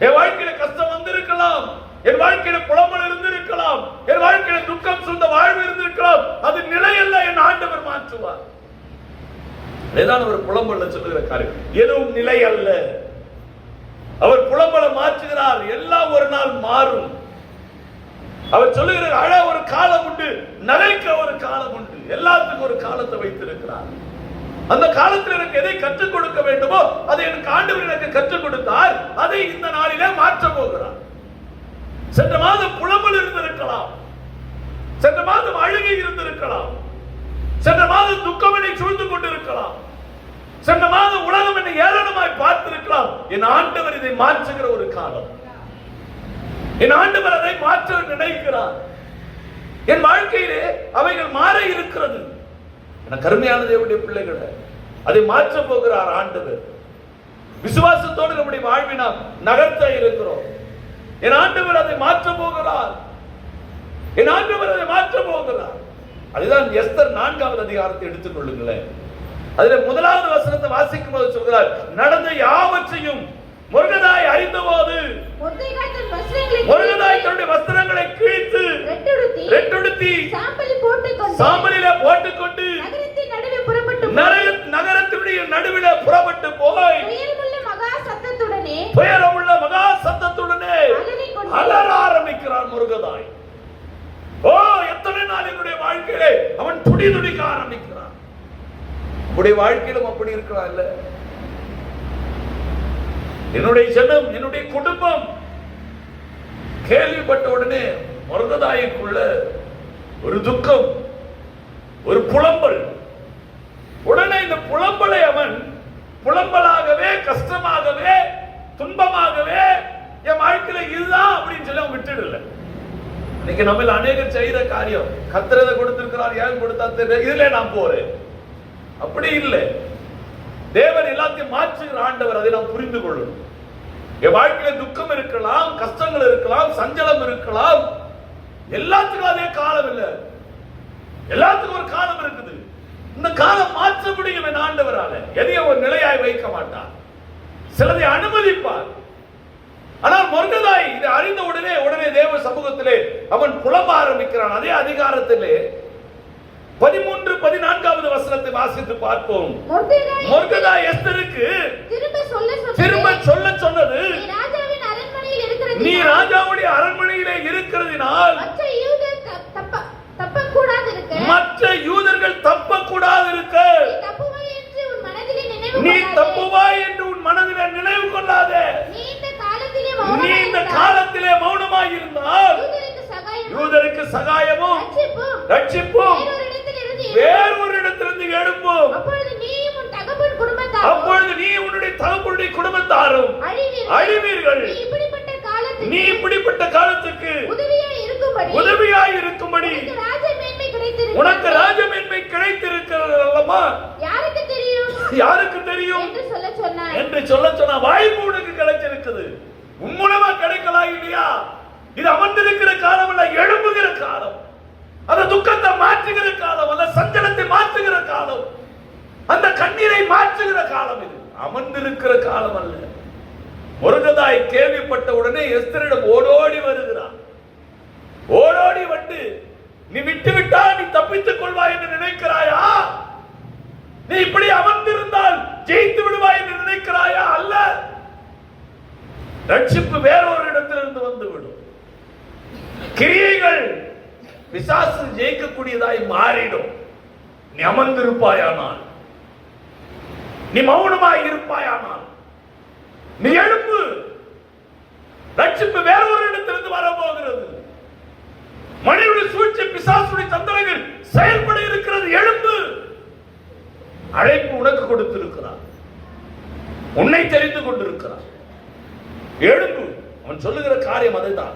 என் வாழ்க்கையில கஷ்டம் வந்திருக்கலாம், என் வாழ்க்கையில புலம்பல் இருந்திருக்கலாம், என் வாழ்க்கையில துக்கம் சொந்த வாழ்வு இருந்திருக்கலாம், அது நிலையல்ல, என் ஆண்டவர் மாற்றுவார். அதுதான் அவர் புலம்பல்ல சொல்லுகிற காரியம், எதுவும் நிலை அல்ல. அவர் புலம்பலை மாற்றுகிறார், எல்லாம் ஒரு நாள் மாறும். அவர் சொல்லுகிற அழ ஒரு காலம் உண்டு, நகைக்க ஒரு காலம் உண்டு, எல்லாத்துக்கும் ஒரு காலத்தை வைத்திருக்கிறார். அந்த காலத்தில் எனக்கு எதை கற்றுக் கொடுக்க வேண்டுமோ அதை எனக்கு ஆண்டவர் எனக்கு கற்றுக் கொடுத்தார், அதை இந்த நாளிலே மாற்ற போகிறார். சென்ற மாதம் புலம்பல் இருந்திருக்கலாம், சென்ற மாதம் அழுகை இருந்திருக்கலாம், சென்ற மாதம் துக்கம் என்னை சூழ்ந்து கொண்டிருக்கலாம், சென்ற மாதம் உலகம் என்னை ஏளனமாய் பார்த்திருக்கலாம். என் ஆண்டவர் இதை மாற்றுகிற ஒரு காலம், என் ஆண்டவர் அதை மாற்ற நினைக்கிறார். என் வாழ்க்கையிலே அவைகள் மாற இருக்கிறது. கருமையான தேவனுடைய பிள்ளைகளை அதை மாற்ற போகிறார் ஆண்டவர். விசுவாசத்தோடு நம்முடைய வாழ்வை நாம் நகர்த்த இருக்கிறோம். என் ஆண்டவர் அதை மாற்ற போகிறார், என் ஆண்டவர் அதை மாற்ற போகிறார். அதுதான் எஸ்தர் 4வது அதிகாரத்தை எடுத்துக் கொள்ளுங்களேன். அதுல 1வது வசனத்தை வாசிக்கும் போது சொல்கிறார், நடந்த யாவற்றையும் மொர்தெகாய் அறிந்தபோது மொர்தெகாய் தன்னுடைய வஸ்திரங்களை கிழித்து ரெட்டுடுத்தி சாம்பலிலே போட்டுக்கொண்டு நகரத்தினுடைய நடுவிலே புறப்பட்டு போய் துயரமுள்ள மகா சத்தத்துடனே அலற ஆரம்பிக்கிறான் மொர்தெகாய். ஓ, எத்தனை நாள் என்னுடைய வாழ்க்கையிலே அவன் துடி துடிக்க ஆரம்பிக்கிறான். உடைய வாழ்க்கையிலும் அப்படி இருக்கிறான் இல்ல? என்னுடைய ஜனம், என்னுடைய குடும்பம் கேள்விப்பட்ட உடனே மொர்தெகாய்க்குள்ள ஒரு துக்கம், ஒரு புலம்பல். உடனே இந்த புலம்பலை அவன் புலம்பலாகவே, கஷ்டமாகவே, துன்பமாகவே, என் வாழ்க்கையில இதுதான் அப்படின்னு சொல்லி அவன் விட்டுடல. இன்னைக்கு நம்ம அநேகர் செய்த காரியம், கர்த்தர் கொடுத்திருக்கிறார், ஏன் கொடுத்தா தெரியல, இதுல நான் போறேன், அப்படி இல்லை. தேவன் எல்லாத்தையும் மாற்றுகிற ஆண்டவர், அதை நாம் புரிந்து கொள்ளணும். என் வாழ்க்கையில துக்கம் இருக்கலாம், கஷ்டங்கள் இருக்கலாம், சஞ்சலம் இருக்கலாம், எல்லாத்துக்கும் அதே காலம் இல்லை, எல்லாத்துக்கும் ஒரு காலம் இருக்குது. இந்த காலம் மாற்ற முடியும் என் ஆண்டவரால. எதையும் ஒரு நிலையாய் வைக்க மாட்டார், சிலதை அனுமதிப்பார். ஆனால் மொர்தெகாய் இதை அறிந்த உடனே தேவ சமூகத்திலே அவன் புலம்ப ஆரம்பிக்கிறான். அதே அதிகாரத்திலே 13-14வது வசனத்தை வாசித்து பார்ப்போம். மொர்தெகாய் எஸ்தருக்கு திரும்ப சொல்ல சொன்னது, நீ ராஜாவுடைய அரண்மனையிலே இருக்கிறதினால் மௌனமாய் இருந்தால் யூதருக்கு சகாயமும் ரட்சிப்பும் வேறொரு இடத்திலிருந்து எழும்பும். அப்பொழுது நீ உன்னுடைய தகப்பனுடைய குடும்பத்தாரும் அழிவீர்கள். நீ இப்படிப்பட்ட காலத்துக்கு உதவியாய் இருக்கும்படி உனக்கு ராஜமேன்மை கிடைத்திருக்கிறது அல்லவா? யாருக்கு தெரியும் என்று சொல்ல சொன்ன வாய்ப்பு உனக்கு கிடைச்சிருக்குது. உன் மூலமா கிடைக்கலாம் இல்லையா? இது அமர்ந்திருக்கிற காலம் அல்ல, எழும்புகிற காலம். அந்த துக்கத்தை மாற்றுகிற காலம், அந்த சஞ்சலத்தை மாற்றுகிற காலம், அந்த கண்ணீரை மாற்றுகிற காலம். இது அமர்ந்திருக்கிற காலம் அல்ல. மொர்தெகாய் கேள்விப்பட்ட உடனே எஸ்தரிடம் ஓடோடி வருகிறான். ஓடோடி வந்து, நீ விட்டுவிட்டா நீ தப்பித்துக் கொள்வாய் என்று நினைக்கிறாயா? நீ இப்படி அமர்ந்திருந்தால் ஜெயித்து விடுவாய் என்று நினைக்கிறாயா? அல்ல. ரட்சிப்பு வேறொரு இடத்திலிருந்து வந்துவிடும். கிரியைகள் பிசாசு ஜெயிக்கக்கூடியதாய் மாறிடும். நீ அமர்ந்திருப்பாயானால், நீ மௌனமாய் இருப்பாயானால், நீ எழுப்பு. ரட்சிப்பு வேறொரு இடத்திலிருந்து வரப்போகிறது. மனிதனுடைய சூழ்ச்சி, பிசாசுடைய தந்திரங்கள் செயல்பட இருக்கிறது. எழுப்பு. அழைப்பு உனக்கு கொடுத்திருக்கிறார். உன்னை தெரிந்து கொண்டிருக்கிறார். எழுப்பு. அவன் சொல்லுகிற காரியம் அதுதான்.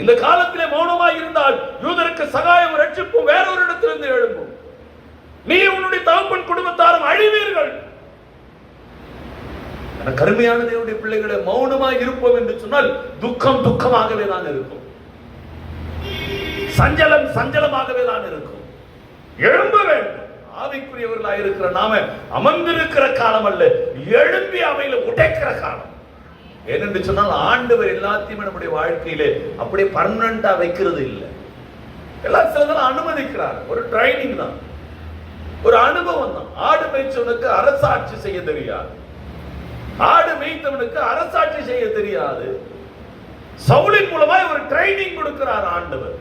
இந்த காலத்திலே மௌனமாய் இருந்தால் யூதருக்கு சகாயம் ரட்சிப்பும் வேறொரு இடத்திலிருந்து எழும்பும். நீ உன்னுடைய தகப்பன் குடும்பத்தாரும் அழிவீர்கள். கருமையான தேவனுடைய பிள்ளைகளை, மௌனமாய் இருப்போம் என்று சொன்னால் துக்கம் துக்கமாகவே தான் இருக்கும். சஞ்சலம் சஞ்சலமாகவே தான் இருக்கும். எழும்ப வேண்டும். ஆவிக்குரியவர்களாக இருக்கிற நாம அமர்ந்திருக்கிற காலம் அல்ல, எழும்பி அவையில உடைக்கிற காலம். ஏனென்று சொன்னால் ஆண்டவர் எல்லாத்தையுமே நம்முடைய வாழ்க்கையிலே அப்படியே பர்மனண்டா வைக்கிறது இல்லை. எல்லாம் சிலதெல்லாம் அனுமதிக்கிறார். ஒரு ட்ரைனிங் தான், ஒரு அனுபவம் தான். ஆடு மேய்ச்சவனுக்கு அரசாட்சி செய்ய தெரியாது. ஆடு மேய்த்தவனுக்கு அரசாட்சி செய்ய தெரியாது. சவுலின் மூலமாய் ஒரு ட்ரைனிங் கொடுக்கிறார் ஆண்டவர்.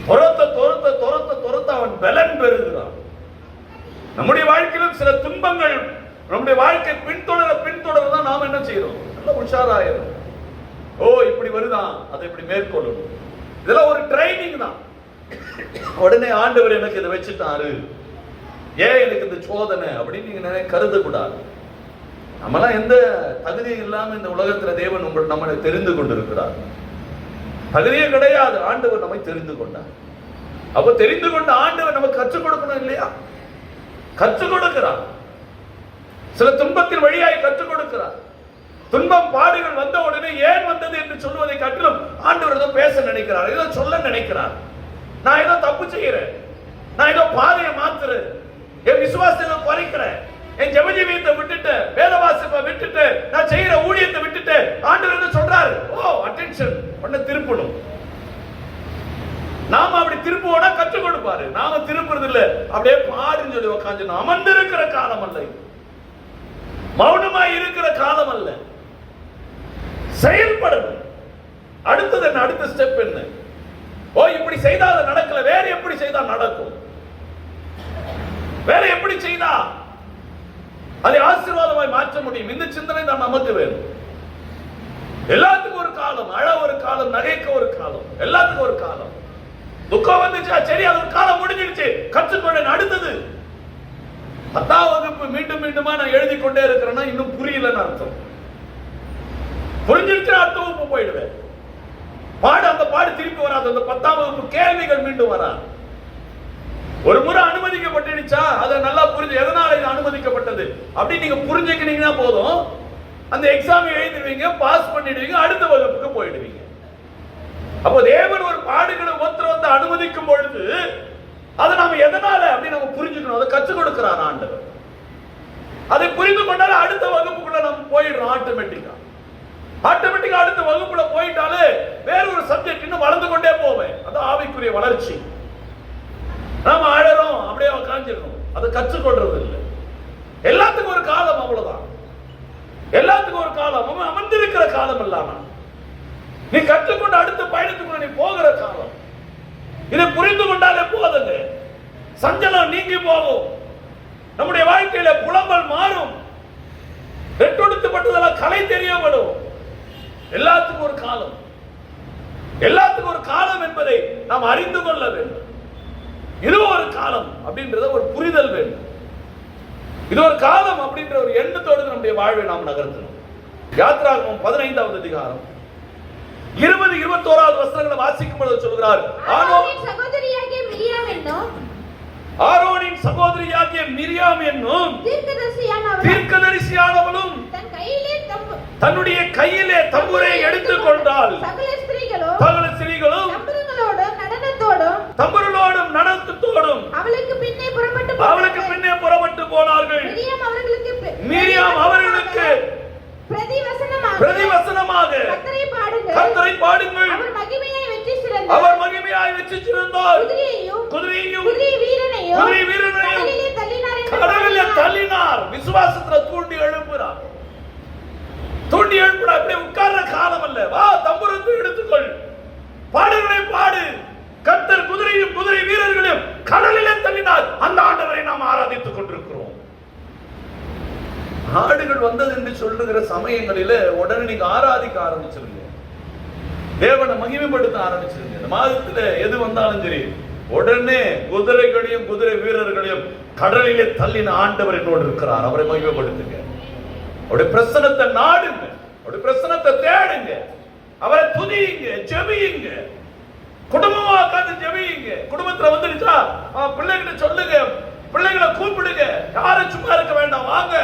துரத்த அவன் பலன் பெறுகிறான். நம்முடைய வாழ்க்கையிலும் சில துன்பங்கள் நம்முடைய வாழ்க்கை பின்தொடர தான் நாம் என்ன செய்யறோம்? நல்ல உஷாராயிரும். ஓ, இப்படி வருதான், அதை இப்படி மேற்கொள்ளணும். இதெல்லாம் ஒரு ட்ரைனிங் தான். உடனே ஆண்டவர் எனக்கு இதை வச்சுட்டாரு, ஏன் எனக்கு இந்த சோதனை அப்படின்னு நீங்க கருத கூடாது. நம்மளாம் எந்த தகுதியும் இல்லாம இந்த உலகத்துல தேவன் நம்மளை தெரிந்து கொண்டிருக்கிறார். தகுதியே கிடையாது, ஆண்டவர் நம்மை தெரிந்து கொண்டார். அப்ப தெரிந்து கொண்ட ஆண்டவர் நமக்கு கற்றுக் கொடுக்கணும் இல்லையா? கற்றுக் கொடுக்கிறார். சில துன்பத்தின் வழியாய் கற்றுக் கொடுக்கிறார். துன்பம் பாடுகள் வந்த உடனே ஏன் வந்தது என்று சொல்வதை காட்டிலும் ஆண்டவர் ஏதோ பேச நினைக்கிறார், ஏதோ சொல்ல நினைக்கிறார். நான் ஏதோ தப்பு செய்யறேன், நான் ஏதோ பாதையை மாத்துறேன், என் விசுவாசத்தை குறைக்கிறேன், என் ஜெபஜீவியத்தை விட்டுட்டு, வேத வாசிப்பை விட்டுட்டு, நான் செய்யற ஊழியத்தை விட்டுட்டு ஆண்டவர் என்ன சொல்றாரு? ஓ, அட்டென்ஷன் பண்ண திருப்பணும். நாம அப்படி திருப்புவோனா கற்றுக் கொடுப்பாரு. நாம திருப்புறது இல்ல, அப்படியே பாடுன்னு சொல்லி உட்காந்து. அமர்ந்திருக்கிற காலம் அல்ல, மௌனமாய் இருக்கிற காலம் அல்ல. செயல்படணும். அடுத்தது என்ன? அடுத்த ஸ்டெப் என்ன? ஓ, இப்படி செய்தா அது நடக்கல, வேற எப்படி செய்தா நடக்கும்? வேற எப்படி செய்தா அதை ஆசீர்வாதமாய் மாற்ற முடியும்? இந்த சிந்தனை தான் நமக்கு வேணும். எல்லாத்துக்கும் ஒரு காலம், அழ ஒரு காலம், நகைக்க ஒரு காலம், எல்லாத்துக்கும் ஒரு காலம். துக்கம் வந்துச்சா சரி, அது ஒரு காலம் முடிஞ்சிடுச்சு, கற்றுக்கொள்ள. அடுத்தது 10ஆம் வகுப்பு மீண்டும் மீண்டுமா நான் எழுதி கொண்டே இருக்கிறேன்னா இன்னும் புரியலன்னு அர்த்தம். புரிஞ்சிருச்சு, அடுத்த வகுப்பு போயிடுவேன். அந்த பாடு திருப்பி வராது. அந்த 10ஆம் வகுப்பு கேள்விகள் மீண்டும் வராது. ஒரு முறை அனுமதிக்கப்பட்டுச்சா அதை நல்லா புரிஞ்சு, எதனால இது அனுமதிக்கப்பட்டது அப்படி நீங்க புரிஞ்சுக்கிட்டீங்கன்னா போதும். அந்த எக்ஸாம் எழுதிடுவீங்க, பாஸ் பண்ணிடுவீங்க, அடுத்த வகுப்புக்கு போயிடுவீங்க. அப்போ தேவன் ஒரு பாடுகளை ஒருத்தர் அனுமதிக்கும் பொழுது அதை நாம எதனால அப்படி நம்ம புரிஞ்சுக்கணும். அதை கற்றுக் கொடுக்கிறார் ஆண்டவர். அதை புரிந்து கொண்டாலே அடுத்த வகுப்புக்குள்ள நம்ம போயிடுறோம். ஆட்டோமேட்டிக்கா அடுத்த வகுப்புல போயிட்டாலே வேற ஒரு சப்ஜெக்ட் இன்னும் வளர்ந்து கொண்டே போவேன். அது ஆவிக்குரிய வளர்ச்சி. நாம அழறோம், அப்படியே உட்காந்துருக்கோம், அதை கற்றுக்கொள்றது இல்லை. எல்லாத்துக்கும் ஒரு காலம், அவ்வளவுதான். எல்லாத்துக்கும் ஒரு காலம். அமர்ந்திருக்கிற காலம் இல்லாம நீ கற்றுக்கொண்டு அடுத்த பயணத்துக்குள்ள நீ போகிற காலம். இதை புரிந்து கொண்டாலே போதுங்க. சஞ்சலம் நீங்கி போகும். நம்முடைய வாழ்க்கையில புலம்பல் மாறும். வெட்டொடுத்துப்பட்டதெல்லாம் கலை தெரியப்படும். எல்லாத்துக்கும் ஒரு காலம். எல்லாத்துக்கும் ஒரு காலம் என்பதை நாம் அறிந்து கொள்ள வேண்டும். இது ஒரு காலம் அப்படின்றத ஒரு புரிதல் வேண்டும். இது ஒரு காலம் அப்படின்ற ஒரு எண்ணத்தோடு நம்முடைய வாழ்வை நாம் நகர்த்தணும். யாத்ராகமம் 15வது அதிகாரம் 20-21 வசனங்களை வாசிக்கும் பொழுது சொல்கிறார், ஆரோனின் சகோதரியாகிய மிரியாம் என்னும் ஆரோனின் சகோதரியாகிய மிரியாம் என்னும் தீர்க்கதரிசியானவளும் தன்னுடைய கையிலே தம்புரை எடுத்துக் கொண்டாள். சகல ஸ்திரீகளும் தம்புரோடும் நடனத்தோடும் அவளுக்கு பின்னே புறப்பட்டு போனார்கள். மிரியாம் அவர்களுக்கு பிரதிவசனமாக கர்த்தரை பாடுங்கள், அவர் மகிமையாய் வெற்றி சிறந்தார், குதிரையையும் குதிரை வீரனையும் கடலில் தள்ளினார். விசுவாசத்துல தூண்டி எழுப்புறார். அப்படியே உட்கார்ற காலம் அல்ல. வா, தம்புரத்தை எடுத்துக்கொள், பாடுகளை பாடு. கர்த்தர் குதிரையும் குதிரை வீரர்களையும் கடலிலே தள்ளினார். அந்த ஆண்டவரை நாம் ஆராதித்துக் கொண்டிருக்கிறோம். ஆடுகள் வந்தது என்று சொல்லுகிற சமயங்களில உடனே நீங்க ஆராதிக்க ஆரம்பிச்சிருங்க, தேவனை மகிமைப்படுத்த ஆரம்பிச்சிருங்க. இந்த மாதத்துல எது வந்தாலும் சரி, உடனே குதிரைகளையும் குதிரை வீரர்களையும் கடலிலே தள்ளின ஆண்டவர் என்னோடு இருக்கிறார், அவரை மகிமைப்படுத்துங்க. அவருடைய பிரசனத்தை நாடுங்க, அவருடைய பிரசனத்தை தேடுங்க, அவரை துதியுங்க, ஜெபியுங்க, குடும்பமா உட்கார்ந்து ஜெபியுங்க. குடும்பத்துல வந்துருச்சா பிள்ளைகிட்ட சொல்லுங்க, பிள்ளைகளை கூப்பிடுங்க, யாரும் சும்மா இருக்க வேண்டாம், வாங்க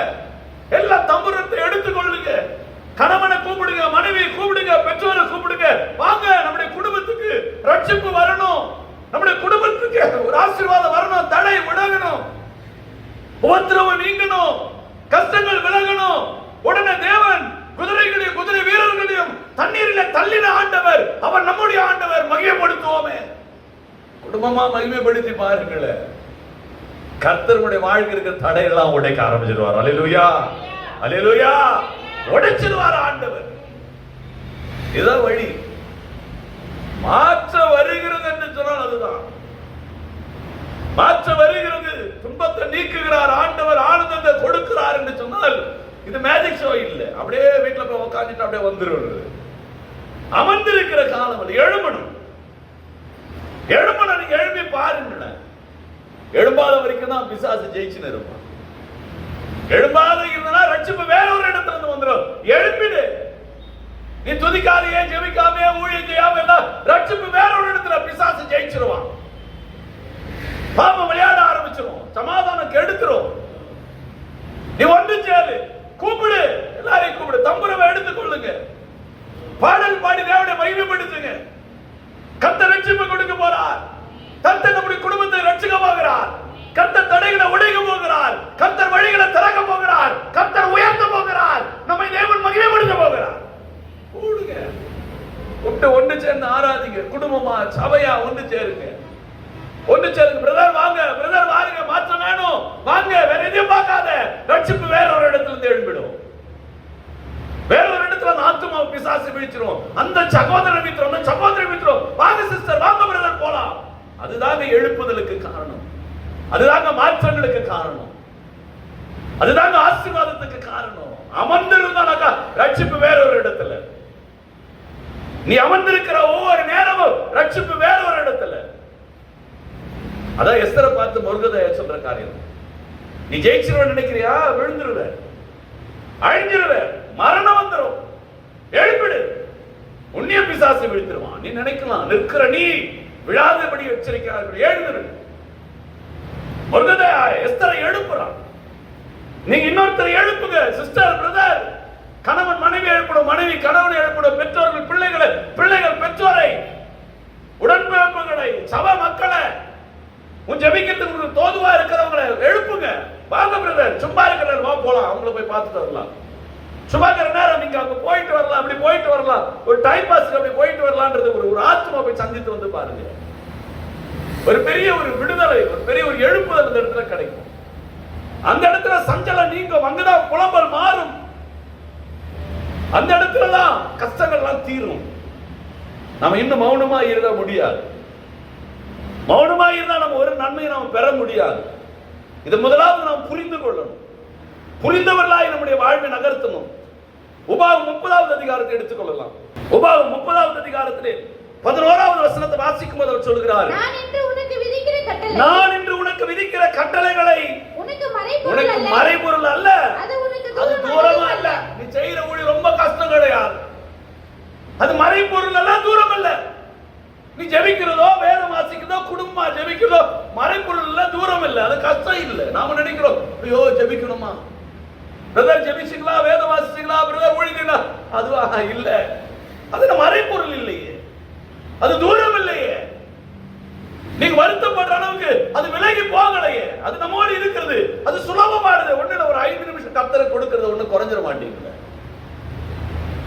எல்லாம் தம்புரத்தை எடுத்துக்கொள்ளுங்க. கணவனை கூப்பிடுங்க, மனைவியை கூப்பிடுங்க, பெற்றோரை கூப்பிடுங்க, வாங்க நம்முடைய குடும்பத்துக்கு ரட்சிப்பு வரணும், நம்முடைய குடும்பத்துக்கு ஒரு ஆசீர்வாதம் வரணும், தடை விலகணும், உபத்திரவம் நீங்கணும், கஷ்டங்கள் விலகணும். உடனே தேவன் குதிரைகளையும் குதிரை வீரர்களையும் தண்ணீரில தள்ளின ஆண்டவர், அவர் நம்முடைய ஆண்டவர். மகிமைப்படுத்துவோமே, குடும்பமா மகிமைப்படுத்தி பாருங்களேன். கர்த்தருடைய வாழ்க்கை இருக்கிற தடையெல்லாம் உடைக்க ஆரம்பிச்சிருவார். அல்லேலூயா, அல்லேலூயா, உடைச்சிருவார் ஆண்டவர். இதான் வழி. மாற்ற வருகிறது என்று சொன்னால் அதுதான் மாற்ற வருகிறது. துன்பத்தை நீக்குகிறார் ஆண்டவர், ஆனந்தத்தை கொடுக்கிறார் என்று சொன்னால் இது மேஜிக் ஷோ இல்ல. அப்படியே வீட்டுல போய் உட்காந்துட்டு அப்படியே வந்துருவது. அமர்ந்திருக்கிற காலம் எழுமணும், எழுமணும். நீங்க எழுப்பி பாருங்களேன். எழும்பாத வரைக்கும் தான் பிசாசு ஜெயிச்சுன்னு இருப்பான். எழும்பாத இருந்தா ரட்சிப்பு வேற ஒரு இடத்துல இருந்து வந்துடும். எழுப்பிடு. நீ துதிக்காதையே, ஜெபிக்காமே, ஊழியம் செய்யாம ரட்சிப்பு வேற ஒரு இடத்துல பிசாசு ஜெயிச்சிருவான். பாவம் விளையாட ஆரம்பிச்சிடும், சமாதானம் கெடுத்துரும். நீ ஒன்று சேரு, கூப்பிடு, எல்லாரையும் கூப்பிடு, தம்புரவை எடுத்துக்கொள்ளுங்க, பாடல் பாடி தேவனை மகிமைப்படுத்துங்க. கர்த்தர் ரட்சிப்பு கொடுக்க போறார். கர்த்தர் நம்முடைய குடும்பத்தை ரட்சிக்க போகிறார். கர்த்தர் தடைகளை உடைக்க போகிறார். கர்த்தர் வழிகளை திறக்க போகிறார். கர்த்தர் உயர்த்த போகிறார். நம்மை தேவன் மகிமைப்படுத்த போகிறார். கூடுங்க, ஒன்று சேர்ந்து ஆராதிங்க. குடும்பமா சபையா ஒன்று சேருங்க, ஒன்று சேருங்க. பிரதர் வாங்க, பிரதர் வாங்க, மாற்றம் வேணும், வாங்க, வேற எதையும் பார்க்காத. ரட்சிப்பு வேற ஒரு இடத்துல இருந்து எழும்பிடும். வேற ஒரு இடத்துல அந்த ஆத்துமா பிசாசு வீழ்ச்சிரும். அந்த சகோதரன் மித்திரம், அந்த சகோதரி மித்திரம், வாங்க சிஸ்டர், வாங்க பிரதர், போலாம். அதுதாங்க எழுப்புதலுக்கு காரணம், அதுதாங்க மாற்றங்களுக்கு காரணம், அதுதாங்க ஆசீர்வாதத்துக்கு காரணம். அமர்ந்திருந்தானாக்கா ரட்சிப்பு வேற ஒரு இடத்துல. நீ அமர்ந்திருக்கிற ஒவ்வொரு நேரமும் ரட்சிப்பு வேற ஒரு இடத்துல. அதான் எஸ்தரை பார்த்து மொர்தெகாய் சொல்ற காரியம். நீ ஜெயிச்சிருவ நினைக்கிறியா? விழுந்துருவ, அழிஞ்சிருவ, மரணம் வந்துடும். எழுப்பிடு, உன்னிய பிசாசு விழுந்துருவான். நீ நினைக்கலாம் நிற்கிற நீ விழாதபடி எச்சரிக்கிறார்கள். எழுந்துரு. மொர்தெகாய் எஸ்தரை எழுப்புறான். நீங்க இன்னொருத்தரை எழுப்புங்க, சிஸ்டர், பிரதர். கணவன் மனைவி எழுப்பணும், மனைவி கணவனை எழுப்பணும், பெற்றோர்கள் பிள்ளைகளை, பிள்ளைகள் பெற்றோரை, உடன்பிறப்புகளை, சபை மக்களை, உன் ஜெபிக்கிறதுக்கு தோதுவா இருக்கிறவங்களை எழுப்புங்க. வாங்க பிரதர், சும்மா இருக்கிற வா போலாம், அவங்கள போய் பார்த்துட்டு வரலாம். சும்மா இருக்கிற நேரம் நீங்க அங்க போயிட்டு வரலாம், அப்படி போயிட்டு வரலாம், ஒரு டைம் பாஸ்க்கு அப்படி போயிட்டு வரலான்றது ஒரு ஆத்மா போய் சந்தித்து வந்து பாருங்க. ஒரு பெரிய ஒரு விடுதலை, ஒரு பெரிய ஒரு எழுப்புதல் அந்த இடத்துல கிடைக்கும். அந்த இடத்துல சஞ்சலம் நீங்கும், அங்கதான் புலம்பல் மாறும், அந்த இடத்துலதான் கஷ்டங்கள்லாம் தீரும். நம்ம இன்னும் மௌனமா இருக்க முடியாது. மௌனமா இருந்தா நம்ம ஒரு நன்மையை நாம் பெற முடியாது. இது முதலாவது நாம் புரிந்து கொள்ளணும். புரிந்தவர்களாய் நம்முடைய வாழ்வை நகர்த்தணும். உபாகம் 30வது அதிகாரத்தை எடுத்துக்கொள்ளலாம். உபாகம் 30வது அதிகாரத்திலே 11வது வசனத்தை வாசிக்கும் போது அவர் சொல்கிறார், நான் இன்று உனக்கு விதிக்கிற கட்டளை நான் இன்று உனக்கு விதிக்கிற கட்டளைகளை உனக்கு உனக்கு மறைபொருள் அல்ல, அது தூரமா அல்ல. நீ செய்யற ஊழியம் ரொம்ப கஷ்டம் கிடையாது, அது மறைபொருள் அல்ல, தூரம் அல்ல. நீ ஜெபிக்கிறதோ வேதம் வாசிக்கிறதோ குடும்பமா ஜெபிக்கிறதோ மறைபொருள் இல்ல, தூரம் இல்ல, அது கஷ்டம் இல்ல. நாம நினைக்கிறோம், ஐயோ ஜெபிக்கணுமா, பிரதர் ஜெபிச்சிங்களா, வேதம் வாசிச்சிங்களா, பிரதர் ஊழியங்களா, அதுவா இல்ல. அது மறைபொருள் இல்லையே, அது தூரம் இல்லையே. நீங்க வருத்தப்படுற அளவுக்கு அது விலகி போகலையே, அது நம்மோடு இருக்கிறது, அது சுலபமானது. ஒண்ணு ஒரு 5 நிமிஷம் கர்த்தரை கொடுக்கிறது ஒண்ணு குறைஞ்சிட மாட்டீங்க.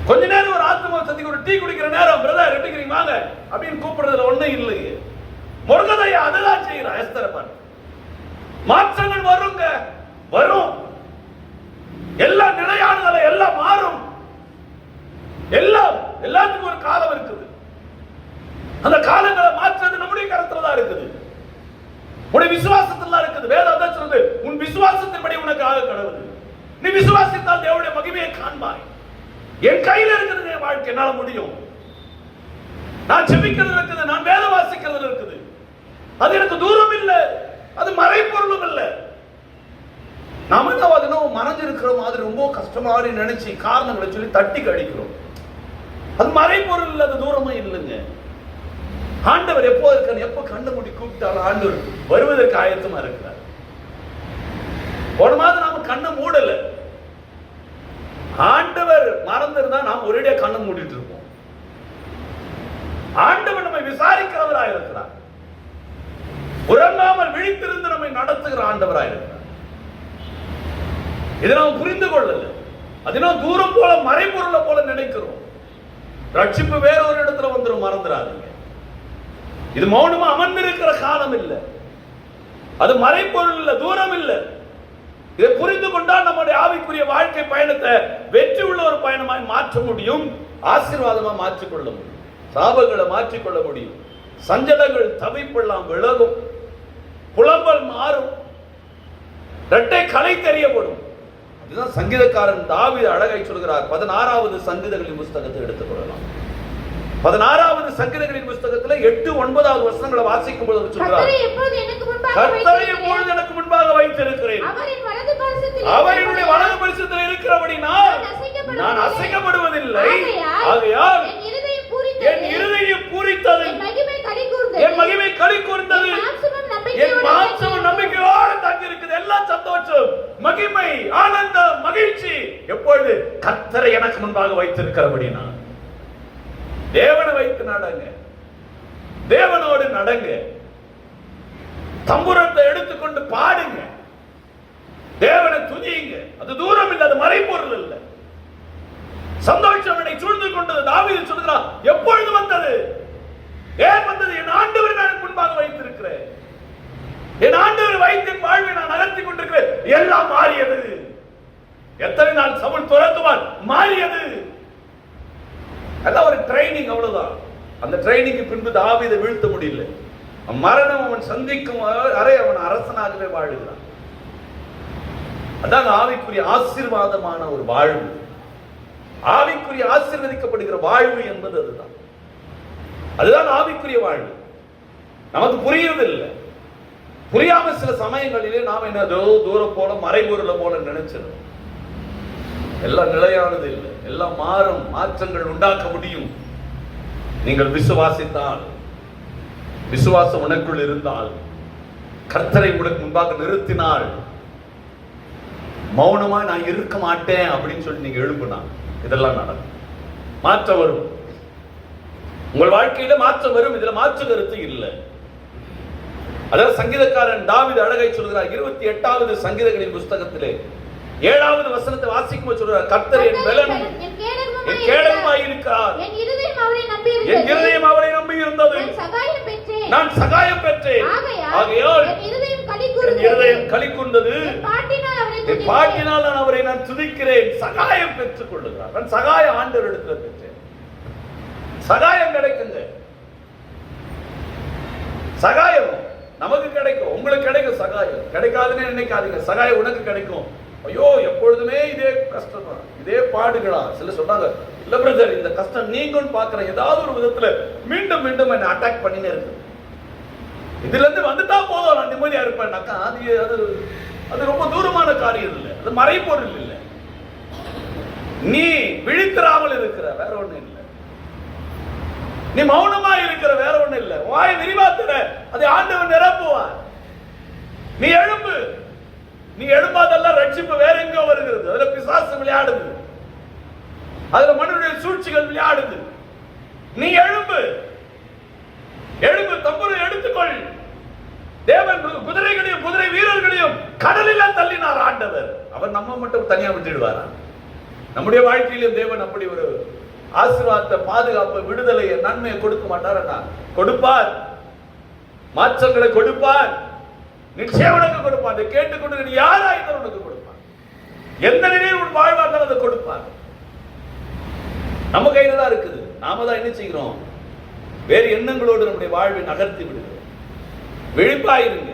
கொஞ்ச நேரம் ஒரு ஆத்மா சந்திக்கு ஒரு டீ குடிக்கிற நேரம், பிரதர் எடுக்கிறீங்க வாங்க அப்படின்னு கூப்பிடுறதுல ஒண்ணும் இல்லையே. முருகதையா அதெல்லாம் செய்யறான். எஸ்தரப்பன் மாற்றங்கள் வருங்க, வரும். எல்லாம் நிலையானதுல எல்லாம் மாறும். எல்லாத்துக்கும் ஒரு காலம் இருக்குது. அந்த காலங்களை மாற்றுறது நம்முடைய கருத்துல தான் இருக்குது, உன்னுடைய விசுவாசத்துல தான் இருக்குது. வேதம் தான் சொல்லுது, உன் விசுவாசத்தின்படி உனக்கு ஆக கடவுள். நீ விசுவாசித்தால் தேவனுடைய மகிமையை காண்பாய். என் கையில இருக்குது என் வாழ்க்கை, என்னால முடியும். நான் ஜெபிக்கிறது இருக்குது, நான் வேத வாசிக்கிறது இருக்குது. அது எனக்கு தூரம் இல்லை, அது மறைபொருளும் இல்லை. நாம என்ன மறைஞ்சிருக்கிற மாதிரி ரொம்ப கஷ்டமாடி நினைச்சு காரணங்களை சொல்லி தட்டி கழிக்கிறோம். அது மறைபொருள் இல்லை, அது தூரமா இல்லைங்க. ஆண்டவர் எப்போ இருக்க, எப்ப கண்ணு மூடி கூப்பிட்டாலும் ஆண்டவர் வருவதற்கு ஆயத்தமா இருக்கிறார். ஒரு மாதம் நாம கண்ணை மூடல, ஆண்டவர் மறந்திருந்தா நாம் ஒரேடியா கண்ணை மூடிட்டு இருப்போம். ஆண்டவர் நம்மை விசாரிக்கிறவராக இருக்கிறார், உறங்காமல் விழித்திருந்து நம்மை நடத்துகிற ஆண்டவராக இருக்கிறார். இதை நாம் புரிந்து கொள்ளல, அதனால் தூரம் போல மறைபொருளை போல நினைக்கிறோம். ரட்சிப்பு வேற ஒரு இடத்துல வந்துடும், மறந்துடாதீங்க. இது மௌனமா அமர்ந்திருக்கிற காலம் இல்லை, அது மறைபொருள் இல்லை, தூரம் இல்லை. இதை புரிந்து கொண்டால் நம்முடைய ஆவிக்குரிய வாழ்க்கை பயணத்தை வெற்றி உள்ள ஒரு பயணமாய் மாற்ற முடியும், ஆசீர்வாதமா மாற்றிக்கொள்ள முடியும், சாபங்களை மாற்றிக்கொள்ள முடியும், சஞ்சலங்கள் தவிப்பெல்லாம் விலகும், புலம்பல் மாறும், இரட்டை களை தெரியப்படும். அதுதான் சங்கீதக்காரன் தாவீது அழகை சொல்கிறார். 16வது சங்கீதங்களின் புஸ்தகத்தை எடுத்துக்கொள்ளலாம். 16வது சங்கீதங்களின் புஸ்தகத்துல 8, 9வது வசனங்களை வாசிக்கும் போது சொல்கிறார், கர்த்தரை எப்பொழுது எனக்கு முன்பாக வைத்திருக்கிறேன், அவர் என்னுடைய வலது பாரிசத்தில் இருக்கிறபடியால் நான் அசைக்கப்படுவதில்லை. ஆகையால் என் இருதயம் பூரித்தது, என் மகிமை களி கூர்ந்தது, என் மாம்சமும் நம்பிக்கையோடு தங்கி இருக்குது. எல்லாம் சந்தோஷம், மகிமை, ஆனந்தம், மகிழ்ச்சி. எப்பொழுது கர்த்தரை எனக்கு முன்பாக வைத்திருக்கிறபடியால் தேவனை வைத்து நடங்க, தேவனோடு நடங்க, தம்புரத்தை எடுத்துக்கொண்டு பாடுங்க, தேவனை துதியுங்க. அது தூரம் இல்லை, அது மறைபொருள் இல்லை. சந்தோஷம் என்னை சூழ்ந்து கொண்டது. தாவீது சொல்கிறார், எப்பொழுது வந்தது, ஏன் வந்தது? என் ஆண்டவர் நான் முன்பாக வைத்திருக்கிறேன், என் ஆண்டவர் வைத்து வாழ்வை நான் நகர்த்தி கொண்டிருக்கிறேன். எல்லாம் மாறியது. எத்தனை நாள் சவுல் துரத்துவான், மாறியது. அதான் ஒரு ட்ரைனிங், அவ்வளவுதான். அந்த ட்ரைனிங்க்கு பின்பு தாவீதை வீழ்த்த முடியல. மரணம் அவன் சந்திக்கும் வரை அவன் அரசனாகவே வாழுகிறான். அதான் ஆவிக்குரிய ஆசீர்வாதமான ஒரு வாழ்வு, ஆவிக்குரிய ஆசீர்வதிக்கப்படுகிற வாழ்வு என்பது அதுதான். அதுதான் ஆவிக்குரிய வாழ்வு. நமக்கு புரியறதில்லை, புரியாம சில சமயங்களிலே நாம் என்ன தூரம் போல மறைபொருளை போல நினைச்சிடும். எல்லாம் நிலையானது இல்லை, எல்லாம் மாறும், மாற்றங்கள் உண்டாக்க முடியும். நீங்கள் விசுவாசித்தால், விசுவாசம் உனக்குள் இருந்தால், கர்த்தரை உங்களுக்கு முன்பாக நிறுத்தினால், மௌனமா நான் இருக்க மாட்டேன் அப்படின்னு சொல்லி நீங்க எழுப்புனா இதெல்லாம் நடக்கும். மாற்றம் வரும், உங்கள் வாழ்க்கையில மாற்றம் வரும். இதுல மாற்று கருத்து இல்லை. அதாவது சங்கீதக்காரன் தாவீது அழகை சொல்கிறார். 28வது சங்கீதங்களின் புஸ்தகத்திலே 7வது வசனத்தை வாசிக்கும் சொல்றார், கர்த்தர் என் பலனும் என் கேடகமாய் இருக்கிறார், என் இருதயம் அவரை நம்பி இருந்தது, நான் சகாயம் பெற்றேன். ஆகையால் என் இருதயம் களி கூர்ந்தது, என் பாட்டினால் நான் அவரை நான் துதிக்கிறேன். சகாயம் பெற்றுக் கொள்ளுகிறார். நான் சகாயம் ஆண்டவர் இடத்துல பெற்றேன். சகாயம் கிடைக்குங்க, சகாயம் நமக்கு கிடைக்கும், உங்களுக்கு கிடைக்கும். சகாயம் கிடைக்காதுன்னு நினைக்காதீங்க, சகாயம் உனக்கு கிடைக்கும். ஐயோ எப்பொழுதுமே இதே கஷ்டம் தான், இதே பாடுகளா? சில சொன்னாங்க, இல்ல பிரதர் இந்த கஷ்டம் நீங்களும் பாக்குறேன், ஏதாவது ஒரு விதத்துல மீண்டும் மீண்டும் என்ன அட்டாக் பண்ணினே இருக்கு. இதுல இருந்து வந்துட்டா போதும் நான் நிம்மதியா இருப்பேன்னாக்கா அது ரொம்ப தூரமான காரியம் இல்லை, அது மறைபொருள் இல்லை. நீ விழித்திராமல் இருக்கிற, வேற ஒண்ணு இல்லை. நீ மௌனமா இருக்கிற, வேற ஒண்ணு இல்லை. வாய் விரிவாத்துற, அதை ஆண்டவன் நிரப்புவார். நீ எழும்பு. நீ எழும்பாதெல்லாம் ரட்சிப்பு வேற எங்கோ வருகிறது. அதுல பிசாசு விளையாடுது, அதுல மனிதனுடைய சூழ்ச்சிகள் விளையாடுது. நீ எழும்பு, எழும்பு, தம்புரை எடுத்துக்கொள். தேவன் குதிரைகளையும் குதிரை வீரர்களையும் கடலில் தள்ளினார் ஆண்டவர். அவர் நம்ம மட்டும் தனியா விட்டுடுவாரா? நம்முடைய வாழ்க்கையிலும் தேவன் அப்படி ஒரு ஆசீர்வாதத்தை, பாதுகாப்பு, விடுதலையை, நன்மையை கொடுக்க மாட்டாரா? கொடுப்பார், மாற்றங்களை கொடுப்பார், நிச்சயம் உனக்கு கொடுப்பார். அதை கேட்டுக்கொண்டு நீ யாராயிருந்தாலும் உனக்கு கொடுப்பார். எந்த நிலையில் உன் வாழ்வார்கள் அதை கொடுப்பார். நம்ம கையில தான் இருக்குது. நாம தான் என்ன செய்கிறோம்? வேறு எண்ணங்களோடு நம்முடைய வாழ்வை நகர்த்தி விடுகிறோம். விழிப்பாயிருங்க.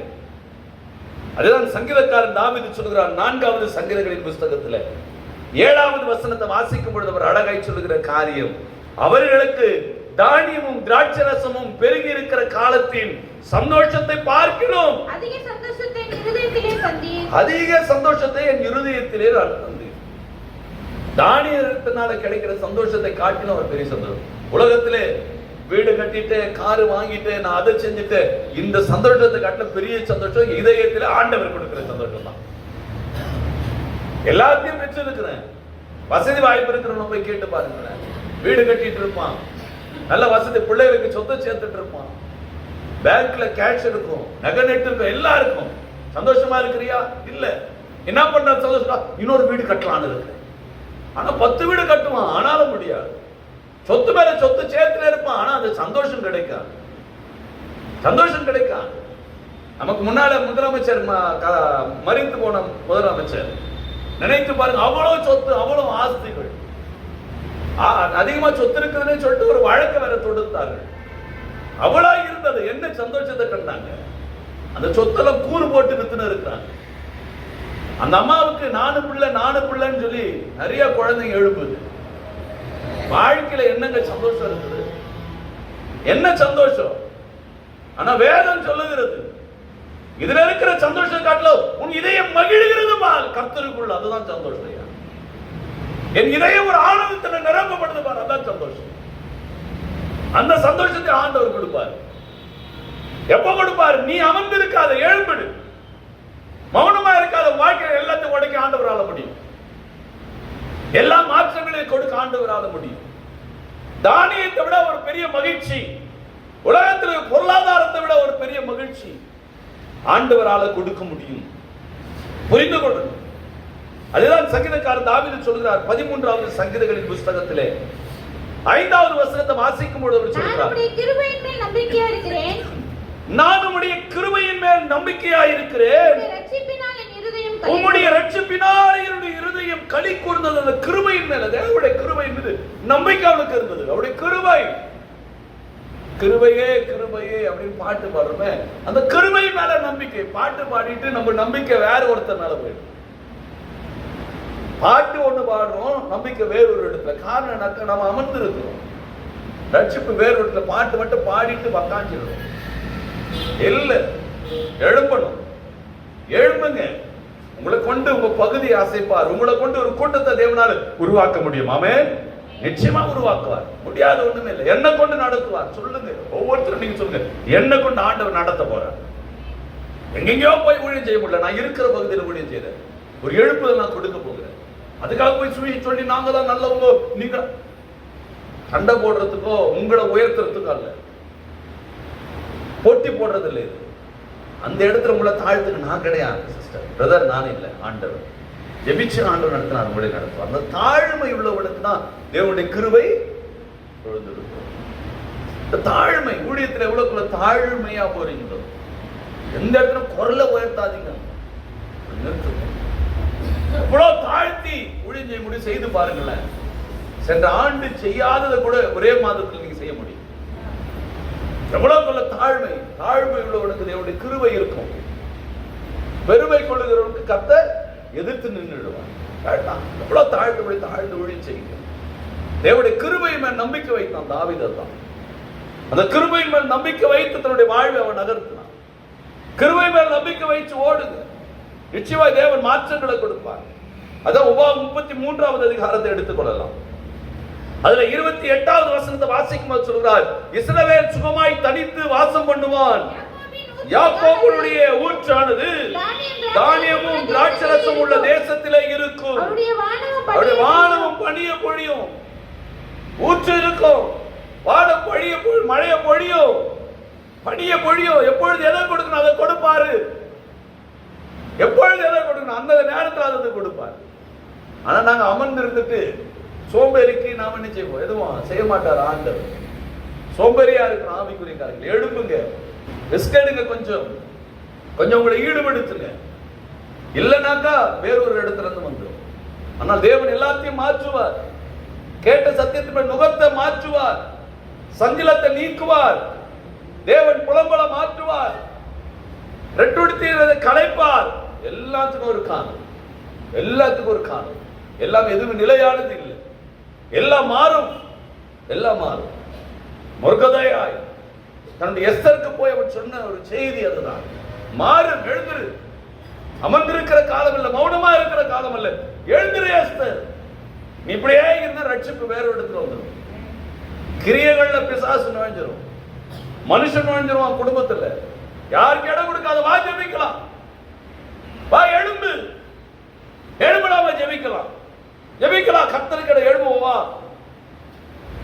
அதுதான் சங்கீதக்காரன் தாவீது சொல்கிறார் 4வது சங்கீதங்களின் புஸ்தகத்தில் 7வது வசனத்தை வாசிக்கும் பொழுது அவர் அழகாய் சொல்லுகிற காரியம், அவர்களுக்கு தானியமும் திராட்சரசமும் பெருகி இருக்கிற காலத்தின் சந்தோஷத்தை பார்க்கிறோம். அதிக சந்தோஷத்தை என் இருதயத்திலே தந்தீர். அதிக சந்தோஷத்தை என் இருதயத்திலே தந்தீர். தானியத்தினால கிடைக்கிற சந்தோஷத்தை காட்டிலும் ஒரு பெரிய சந்தோஷம். உலகத்திலே வீடு கட்டிட்டு, காரு வாங்கிட்டு, நான் அதை செஞ்சுட்டு, இந்த சந்தோஷத்தை காட்டில பெரிய சந்தோஷம் இதயத்திலே ஆண்டவர் கொடுக்கிற சந்தோஷம் தான். எல்லாத்தையும் பெற்றிருக்கிறேன். வசதி வாய்ப்பு இருக்கிறவங்க போய் கேட்டு பாருங்களேன். வீடு கட்டிட்டு இருப்பான், நல்ல வசதி, பிள்ளைகளுக்கு சொத்தை சேர்த்துட்டு இருப்பான், பேங்க்ல கேஷ் இருக்கும், நகை நெட் இருக்கும், எல்லாம் இருக்கும். சந்தோஷமா இருக்கிறியா? இல்ல. என்ன பண்ற சந்தோஷம்? இன்னொரு வீடு கட்டலான்னு இருக்கு. ஆனா 10 வீடு கட்டுவான், ஆனாலும் முடியாது. சொத்து மேல சொத்து சேர்த்துல இருப்பான், ஆனா அந்த சந்தோஷம் கிடைக்காது. சந்தோஷம் கிடைக்காது. நமக்கு முன்னால முதலமைச்சர் மரித்து போன முதலமைச்சர் நினைத்து பாருங்க, அவ்வளவு சொத்து, அவ்வளவு ஆஸ்திகள், அதிகமா சொத்து இருக்குதுன்னு சொல்லிட்டு ஒரு வழக்கு வேற தொடுத்தார்கள். அவ்வளவு இருந்தது. என்ன சந்தோஷத்தை கண்டாங்க? அந்த சொத்தெல்லாம் கூறு போட்டு வித்துன்னு இருக்கிறாங்க. அந்த அம்மாவுக்கு 4 பிள்ளைன்னு சொல்லி நிறைய குழந்தைங்க எழுப்புது. வாழ்க்கையில என்னங்க சந்தோஷம் இருக்குது? என்ன சந்தோஷம்? ஆனா வேதம் சொல்லுகிறது, இதுல இருக்கிற சந்தோஷம் காட்டிலும் உன் இதயம் மகிழ்கிறது கர்த்தருக்குள்ள, அதுதான் சந்தோஷம். என் இதயம் ஒரு ஆனந்தத்தில் நிரப்பப்படுது பார், அதான் சந்தோஷம். அந்த சந்தோஷத்தை ஆண்டவர் கொடுப்பார். எப்ப கொடுப்பார்? நீ அமர்ந்திருக்காத, எழும்பிடு. மௌனமா இருக்காத. வாழ்க்கையில் எல்லாத்தையும் உடைக்க ஆண்டவரால முடியும். எல்லா மாற்றங்களையும் கொடுக்க ஆண்டவரால முடியும். தானியத்தை விட ஒரு பெரிய மகிழ்ச்சி, உலகத்தில் பொருளாதாரத்தை விட ஒரு பெரிய மகிழ்ச்சி ஆண்டவரால கொடுக்க முடியும். புரிந்து கொள்ளணும். அதுதான் சங்கீதக்காரன் தாவீது சொல்கிறார் 13வது சங்கீதங்களின் புஸ்தகத்திலே 5வது வசனத்தை வாசிக்கும் பொழுது அவர் சொல்கிறார், நான் உம்முடைய கிருபையின் மேல் நம்பிக்கையா இருக்கிறேன். நான் உம்முடைய கிருபையின் மேல் நம்பிக்கையா இருக்கிறேன். உம்முடைய ரட்சிப்பினால் என்னுடைய இருதயம் களி கூர்ந்தது. அந்த கிருபையின் மேல, தேவனுடைய கிருபையின் மீது நம்பிக்கை அவனுக்கு இருந்தது. அவருடைய கிருபை, கிருபையே கிருபையே அப்படின்னு பாட்டு பாடுறோமே, அந்த கிருபை மேல நம்பிக்கை. பாட்டு பாடிட்டு நம்ம நம்பிக்கை வேற ஒருத்தர் மேல போயிடும். பாட்டு ஒண்ணு பாடுறோம், நம்பிக்கை வேறொரு இடத்துல. காரணம், நம்ம அமர்ந்து இருக்கிறோம். ரட்சிப்பு வேற இடத்துல. பாட்டு மட்டும் பாடிட்டு உக்காஞ்சிடும். இல்ல, எழும்பணும். எழும்புங்க. உங்களை கொண்டு உங்க பகுதியை அசைப்பார். உங்களை கொண்டு ஒரு கூட்டத்தை தேவனால உருவாக்க முடியும். ஆமென். நிச்சயமா உருவாக்குவார். முடியாத ஒண்ணுமே இல்லை. என்ன கொண்டு நடத்துவார்? சொல்லுங்க, ஒவ்வொருத்தரும் நீங்க சொல்லுங்க, என்ன கொண்டு ஆண்டவர் நடத்த போறார்? எங்கெங்கயோ போய் ஊழியம் செய்ய முடியல, நான் இருக்கிற பகுதியில் ஊழியம் செய்யறேன். ஒரு எழுப்புதல் நான் கொடுக்க போகிறேன். அதுக்காக போய் சொல்லி நாங்க தான் நல்லவங்க, நீங்க சண்டை போடுறதுக்கோ உங்களை உயர்த்துறதுக்கோ அல்ல, போட்டி போடுறது இல்லை. அந்த இடத்துல உங்களை தாழ்த்துக்கு நான் கிடையாது சிஸ்டர், பிரதர், நான் இல்லை. ஆண்டவர் ஜெபிச்சு ஆண்டவர் நடத்தினார், உங்களை நடத்துவார். அந்த தாழ்மை உள்ளவனுக்கு தான் தேவனுடைய கிருபை பொழுது. இந்த தாழ்மை ஊழியத்தில் எவ்வளவுக்குள்ள தாழ்மையா போறீங்களோ, எந்த இடத்துல குரலை உயர்த்தாதீங்க. எவ்வளவு தாழ்த்தி ஊழியம் செய்ய முடியும் செய்து பாருங்களேன். சென்ற ஆண்டு செய்யாததை கூட ஒரே மாதத்தில் நீங்க செய்ய முடியும். எவ்வளவு தாழ்மை. தாழ்மை உள்ளவனுக்கு தேவனுடைய கிருபை இருக்கும். பெருமை கொள்ளுகிறவனுக்கு கர்த்தர் எதிர்த்து நின்றுடுவார். எவ்வளவு தாழ்ந்து ஊழியம் செய்யுங்க. தேவனுடைய கிருபை மேல் நம்பிக்கை வைத்தான் தாவீது. தான் அந்த கிருபை மேல் நம்பிக்கை வைத்து தன்னுடைய வாழ்வை அவன் நகர்த்தினான். கிருபை மேல் நம்பிக்கை வைத்து ஓடுங்க, நிச்சயமாய் தேவன் மாற்றங்களை கொடுப்பார். அதான் உபாகமம் 33வது அதிகாரத்தை எடுத்துக்கொள்ளலாம். அதுல 28வது வசனத்தை வாசிக்கும் போது சொல்கிறார், இஸ்ரவேல் சுகமாய் தனித்து வாசம் பண்ணுவான். யாக்கோபுடைய ஊற்றானது தானியமும் திராட்சரசம் உள்ள தேசத்திலே இருக்கும். அவருடைய வானமும் பனிய பொழியும். ஊற்று இருக்கும், வான பொழிய மழைய பொழியும், பனிய பொழியும். எப்பொழுது எதை கொடுக்கணும் அதை கொடுப்பாரு. எப்பொழுது எதை கொடுக்கணும் அந்த நேரத்தில் அதை கொடுப்பாரு. ஆனா நாங்க அமர்ந்து இருந்துட்டு சோம்பேறிக்கு நாம என்ன செய்வோம்? எதுவும் செய்ய மாட்டார் ஆண்டவர். சோம்பேறியா இருக்கிற ஆவிக்குரியக்காரர்கள் எழுப்புங்க, ரிஸ்க் எடுங்க, கொஞ்சம் உங்களை ஈடுபடுத்துங்க. இல்லைனாக்கா வேறொரு இடத்துல இருந்து வந்துடும். ஆனால் தேவன் எல்லாத்தையும் மாற்றுவார். கேட்ட சத்தியத்தின் நுகத்தை மாற்றுவார், சஞ்சலத்தை நீக்குவார். தேவன் புலம்பல மாற்றுவார், ரெட்டுடுத்தீரதை கலைப்பார். எல்லாத்துக்கும் ஒரு காரணம், எல்லாத்துக்கும் ஒரு காரணம். எல்லாம் எதுவும் நிலையானது இல்லை, எல்லாம் மாறும், எல்லாம் மாறும். முருகதையாய் தன்னுடைய எஸ்தருக்கு போய் அவர் சொன்ன ஒரு செய்தி அதுதான், மாறும், எழுந்திரு. அமர்ந்திருக்கிற காலம் இல்ல, மௌனமா இருக்கிற காலம் அல்ல, எழுந்திரு எஸ்தர். நீ இப்படியே இருந்தா ரட்சிப்பு வேற இடத்துல வந்துடும். கிரியைகள்ல பிசாசு நுழைஞ்சிரும், மனுஷன் நுழைஞ்சிருவான் குடும்பத்துல. யாருக்கு இடம் கொடுக்காத, வா ஜெபிக்கலாம், வா எழும்பு, எழும்பலாம ஜெபிக்கலாம், ஜெபிக்கலாம். கர்த்தருக்கு எழும்புவா.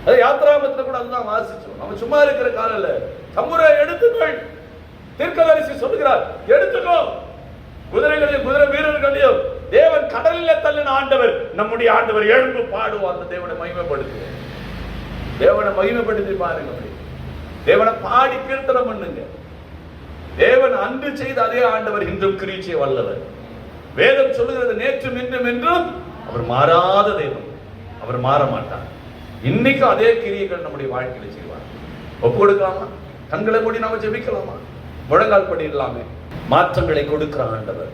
அது யாத்திராமத்துல கூட அதுதான் வாசிச்சோம். நம்ம சும்மா இருக்கிற காலம் இல்ல. தம்புரை எடுத்துக்கள், தீர்க்கதரிசி சொல்லுகிறார், எடுத்துக்கோ. குதிரைகளையும் குதிரை வீரர்களையும் தேவன் கடலில் தள்ளின ஆண்டவர், நம்முடைய ஆண்டவர் எழும்பு பாடுவார். அந்த தேவனை மகிமைப்படுத்து, தேவனை மகிமைப்படுத்தி பாருங்க. தேவனை பாடி கீர்த்தனம் பண்ணுங்க. தேவன் அன்று செய்த அதே ஆண்டவர் இன்றும் கிரீச்சை வல்லவர். வேதம் சொல்லுகிறது, நேற்றும் இன்றும் என்றும் அவர் மாறாத தேவன், அவர் மாற மாட்டார். இன்னைக்கும் அதே கிரியைகள் நம்முடைய வாழ்க்கையில செய்வார். ஒப்பு கொடுக்கலாமா? கண்களை மூடி நாம ஜெபிக்கலாமா? முழங்கால் படிடலாமே. மாற்றங்களை கொடுக்கிற ஆண்டவர்.